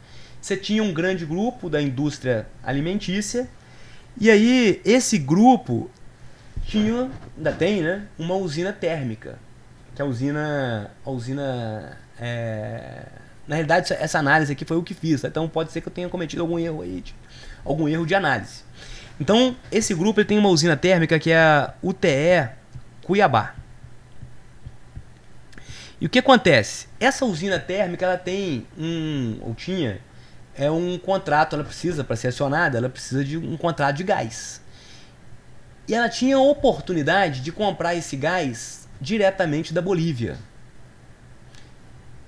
A: Você tinha um grande grupo da indústria alimentícia, e aí esse grupo ainda tem, né, uma usina térmica, que a usina na realidade essa análise aqui foi eu que fiz, tá? Então pode ser que eu tenha cometido algum erro aí, algum erro de análise. Então esse grupo ele tem uma usina térmica que é a UTE Cuiabá. E o que acontece? Essa usina térmica ela tem um contrato, ela precisa, para ser acionada, ela precisa de um contrato de gás. E ela tinha a oportunidade de comprar esse gás diretamente da Bolívia.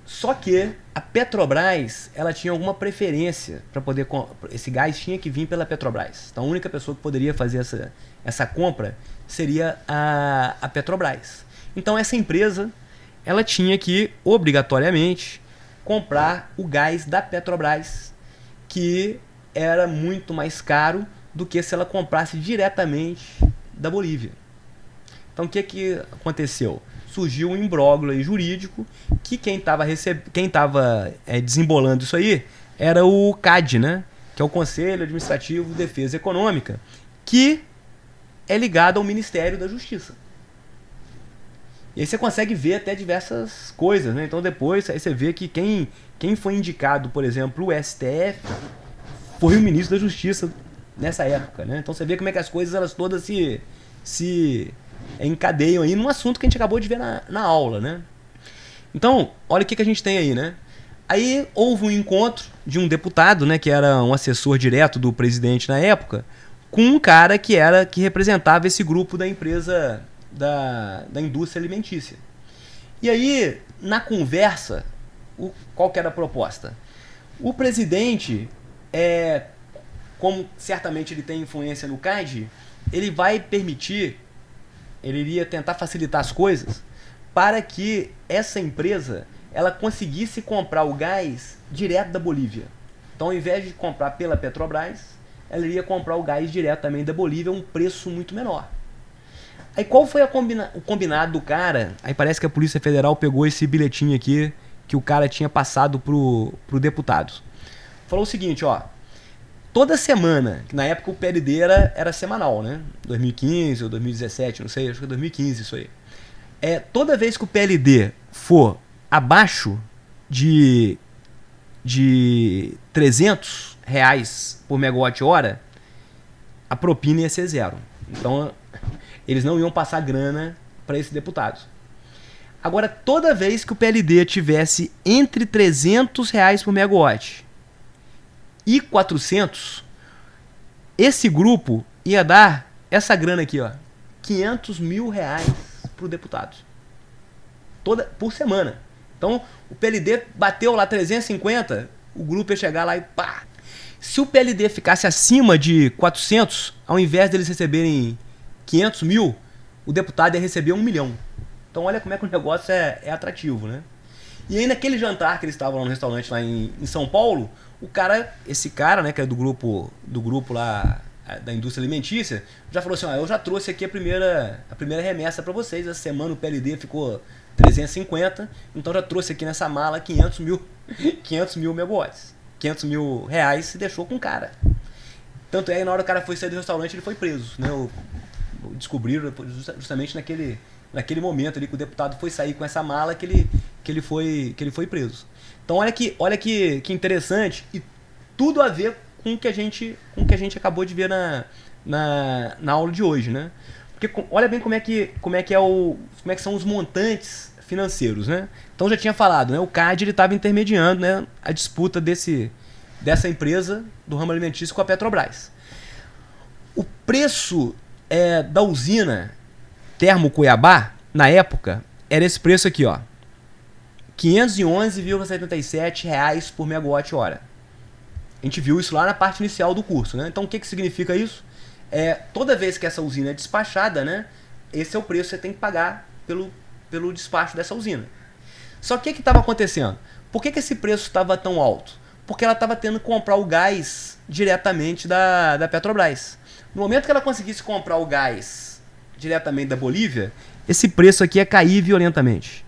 A: Só que a Petrobras, ela tinha alguma preferência para poder... Esse gás tinha que vir pela Petrobras. Então a única pessoa que poderia fazer essa compra seria a Petrobras. Então essa empresa, ela tinha que, obrigatoriamente, comprar o gás da Petrobras, que era muito mais caro do que se ela comprasse diretamente da Bolívia. Então o que aconteceu? Surgiu um imbróglio aí jurídico que quem estava desembolando isso aí era o CAD, né? Que é o Conselho Administrativo de Defesa Econômica, que é ligado ao Ministério da Justiça. E aí você consegue ver até diversas coisas, né? Então depois aí você vê que quem foi indicado, por exemplo, o STF, foi o ministro da Justiça nessa época, né? Então você vê como é que as coisas elas todas se encadeiam aí num assunto que a gente acabou de ver na aula, né? Então, olha o que a gente tem aí, né? Aí houve um encontro de um deputado, né, que era um assessor direto do presidente na época, com um cara que representava esse grupo da empresa da indústria alimentícia. E aí, na conversa, qual que era a proposta? O presidente, como certamente ele tem influência no CAD, ele vai permitir, ele iria tentar facilitar as coisas para que essa empresa ela conseguisse comprar o gás direto da Bolívia. Então, ao invés de comprar pela Petrobras, ela iria comprar o gás direto também da Bolívia a um preço muito menor. Aí qual foi o combinado do cara? Aí parece que a Polícia Federal pegou esse bilhetinho aqui que o cara tinha passado pro deputado. Falou o seguinte, ó. Toda semana, que na época o PLD era semanal, né? 2015 ou 2017, não sei, acho que é 2015 isso aí. Toda vez que o PLD for abaixo de R$300 por megawatt-hora, a propina ia ser zero. Então, eles não iam passar grana para esse deputado. Agora, toda vez que o PLD tivesse entre R$300 por megawatt e 400, esse grupo ia dar essa grana aqui, ó, R$500 mil pro deputado. Por semana. Então, o PLD bateu lá 350, o grupo ia chegar lá e pá. Se o PLD ficasse acima de 400, ao invés deles receberem 500 mil, o deputado ia receber 1 milhão. Então olha como é que o negócio é atrativo, né? E aí naquele jantar que eles estavam no restaurante lá em São Paulo, esse cara, né, que é do grupo lá da indústria alimentícia, já falou assim, eu já trouxe aqui a primeira remessa para vocês, essa semana o PLD ficou 350, então já trouxe aqui nessa mala 500 mil megawatts, 500 mil reais, e deixou com o cara. Tanto é que na hora que o cara foi sair do restaurante, ele foi preso, né? Descobriram justamente naquele momento ali que o deputado foi sair com essa mala que ele foi preso. Então olha que interessante, e tudo a ver com o que a gente acabou de ver na aula de hoje, né? Porque olha bem como é que são os montantes financeiros, né? Então já tinha falado, né? O CAD ele estava intermediando, né, a disputa desse dessa empresa do ramo alimentício com a Petrobras. O preço da usina Termo Cuiabá, na época, era esse preço aqui, ó. R$ 511,77 por megawatt-hora. A gente viu isso lá na parte inicial do curso, né? Então, o que significa isso? Toda vez que essa usina é despachada, né? Esse é o preço que você tem que pagar pelo despacho dessa usina. Só que o que estava acontecendo? Por que esse preço estava tão alto? Porque ela estava tendo que comprar o gás diretamente da Petrobras. No momento que ela conseguisse comprar o gás diretamente da Bolívia, esse preço aqui ia cair violentamente.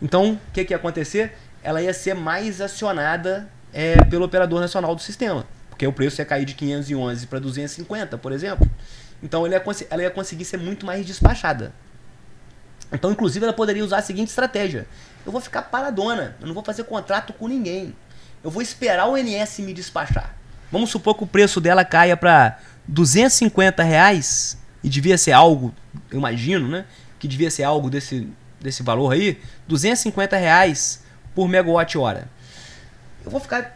A: Então, o que ia acontecer? Ela ia ser mais acionada pelo operador nacional do sistema. Porque o preço ia cair de 511 para 250, por exemplo. Então, ela ia conseguir ser muito mais despachada. Então, inclusive, ela poderia usar a seguinte estratégia. Eu vou ficar paradona, eu não vou fazer contrato com ninguém. Eu vou esperar o ONS me despachar. Vamos supor que o preço dela caia para R$ 250 reais, e devia ser algo, eu imagino, né? Que devia ser algo desse valor aí, R$ 250 reais por megawatt-hora. Eu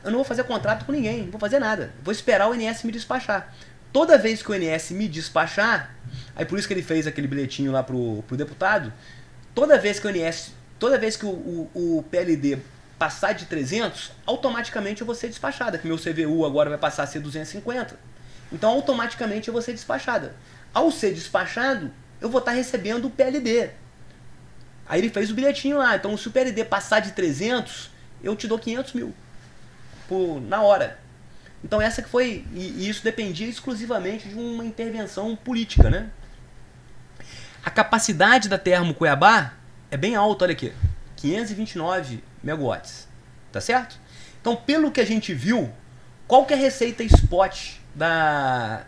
A: não vou fazer contrato com ninguém, não vou fazer nada. Vou esperar o ONS me despachar. Toda vez que o ONS me despachar, aí por isso que ele fez aquele bilhetinho lá pro deputado, toda vez que o PLD passar de 300, automaticamente eu vou ser despachada, que meu CVU agora vai passar a ser 250. Então, automaticamente eu vou ser despachada. Ao ser despachado, eu vou estar recebendo o PLD. Aí ele fez o bilhetinho lá. Então, se o PLD passar de 300, eu te dou 500 mil na hora. Então, essa que foi... E isso dependia exclusivamente de uma intervenção política, né? A capacidade da Termo Cuiabá é bem alta, olha aqui. 529 megawatts. Tá certo? Então, pelo que a gente viu, qual que é a receita spot da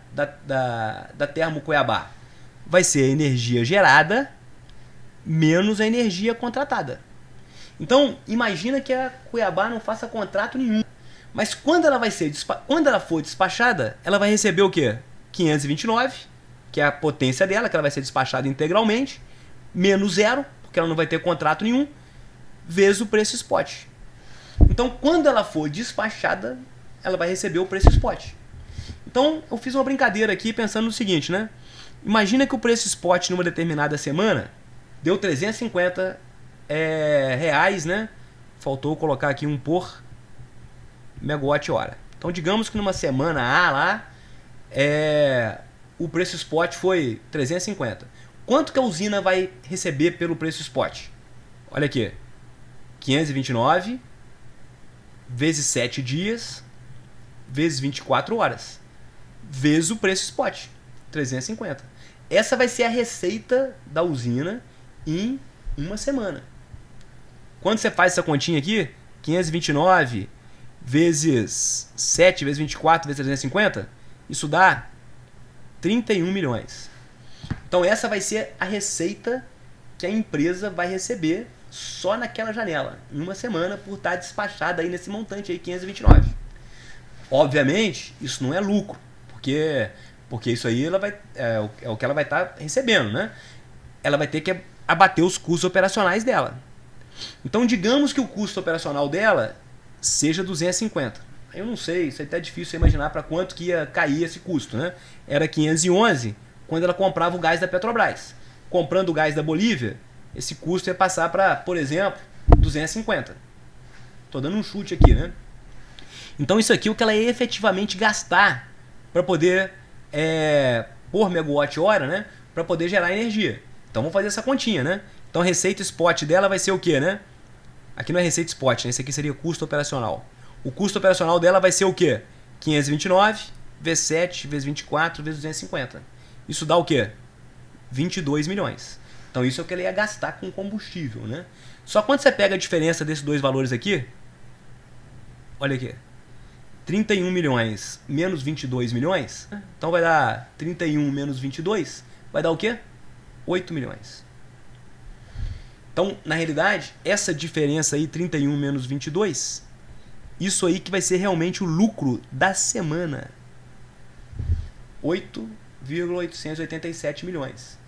A: Termo Cuiabá? Vai ser a energia gerada menos a energia contratada. Então, imagina que a Cuiabá não faça contrato nenhum. Mas quando ela for despachada, ela vai receber o quê? 529, que é a potência dela, que ela vai ser despachada integralmente, menos zero, porque ela não vai ter contrato nenhum, vezes o preço spot. Então, quando ela for despachada, ela vai receber o preço spot. Então, eu fiz uma brincadeira aqui pensando no seguinte, né? Imagina que o preço spot numa determinada semana deu 350 reais, né? Faltou colocar aqui um por megawatt-hora. Então, digamos que numa semana A lá, o preço spot foi 350. Quanto que a usina vai receber pelo preço spot? Olha aqui. 529 vezes 7 dias vezes 24 horas vezes o preço spot, 350. Essa vai ser a receita da usina em uma semana. Quando você faz essa continha aqui, 529 vezes 7 vezes 24 vezes 350, isso dá 31 milhões. Então essa vai ser a receita que a empresa vai receber só naquela janela, em uma semana, por estar despachada aí nesse montante aí, 529. Obviamente, isso não é lucro, porque isso aí é o que ela vai estar recebendo, né? Ela vai ter que abater os custos operacionais dela. Então, digamos que o custo operacional dela seja 250. Eu não sei, isso aí tá difícil imaginar para quanto que ia cair esse custo, né? Era 511 quando ela comprava o gás da Petrobras. Comprando o gás da Bolívia, esse custo ia passar para, por exemplo, 250. Estou dando um chute aqui, né? Então isso aqui é o que ela ia efetivamente gastar para poder, por megawatt-hora, né? Para poder gerar energia. Então vamos fazer essa continha, né? Então a receita spot dela vai ser o quê, né? Aqui não é receita spot, né? Esse aqui seria custo operacional. O custo operacional dela vai ser o quê? 529 vezes 7 vezes 24 vezes 250. Isso dá o quê? 22 milhões. Então isso é o que ela ia gastar com combustível, né? Só quando você pega a diferença desses dois valores aqui, olha aqui, 31 milhões menos 22 milhões, então vai dar 31 menos 22, vai dar o quê? 8 milhões. Então, na realidade, essa diferença aí, 31 menos 22, isso aí que vai ser realmente o lucro da semana. 8,887 milhões.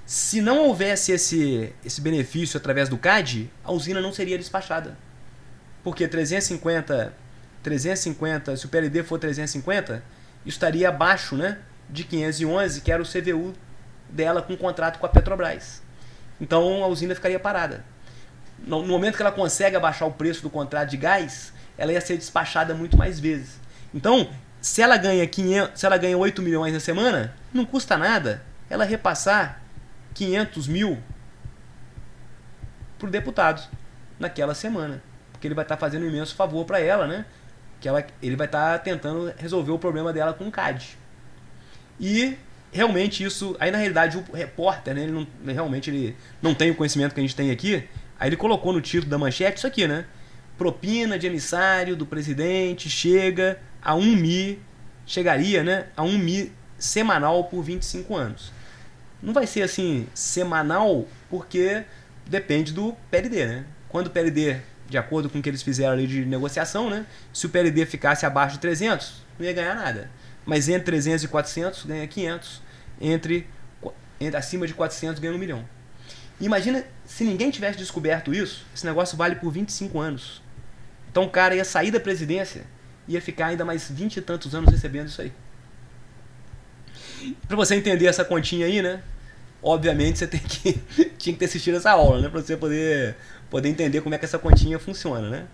A: Se não houvesse esse benefício através do CAD, a usina não seria despachada. Porque 350 350, se o PLD for 350, isso estaria abaixo, né, de 511, que era o CVU dela com contrato com a Petrobras. Então a usina ficaria parada. No momento que ela consegue abaixar o preço do contrato de gás, ela ia ser despachada muito mais vezes. Então, se ela ganha 8 milhões na semana, não custa nada ela repassar 500 mil para o deputado naquela semana. Porque ele vai estar fazendo um imenso favor para ela, né? Ele vai estar tentando resolver o problema dela com o CAD. E realmente isso... Aí na realidade o repórter, né, ele não tem o conhecimento que a gente tem aqui. Aí ele colocou no título da manchete isso aqui, né? Propina de emissário do presidente chega a 1 mi... Chegaria, né, a 1 mi semanal por 25 anos. Não vai ser assim semanal porque depende do PLD, né? Quando o PLD, de acordo com o que eles fizeram ali de negociação, né? Se o PLD ficasse abaixo de 300, não ia ganhar nada. Mas entre 300 e 400 ganha 500. Acima de 400 ganha 1 milhão. Imagina se ninguém tivesse descoberto isso, esse negócio vale por 25 anos. Então o cara ia sair da presidência e ia ficar ainda mais 20 e tantos anos recebendo isso aí. Pra você entender essa continha aí, né? Obviamente você tinha que ter assistido essa aula, né? Pra você poder entender como é que essa continha funciona, né?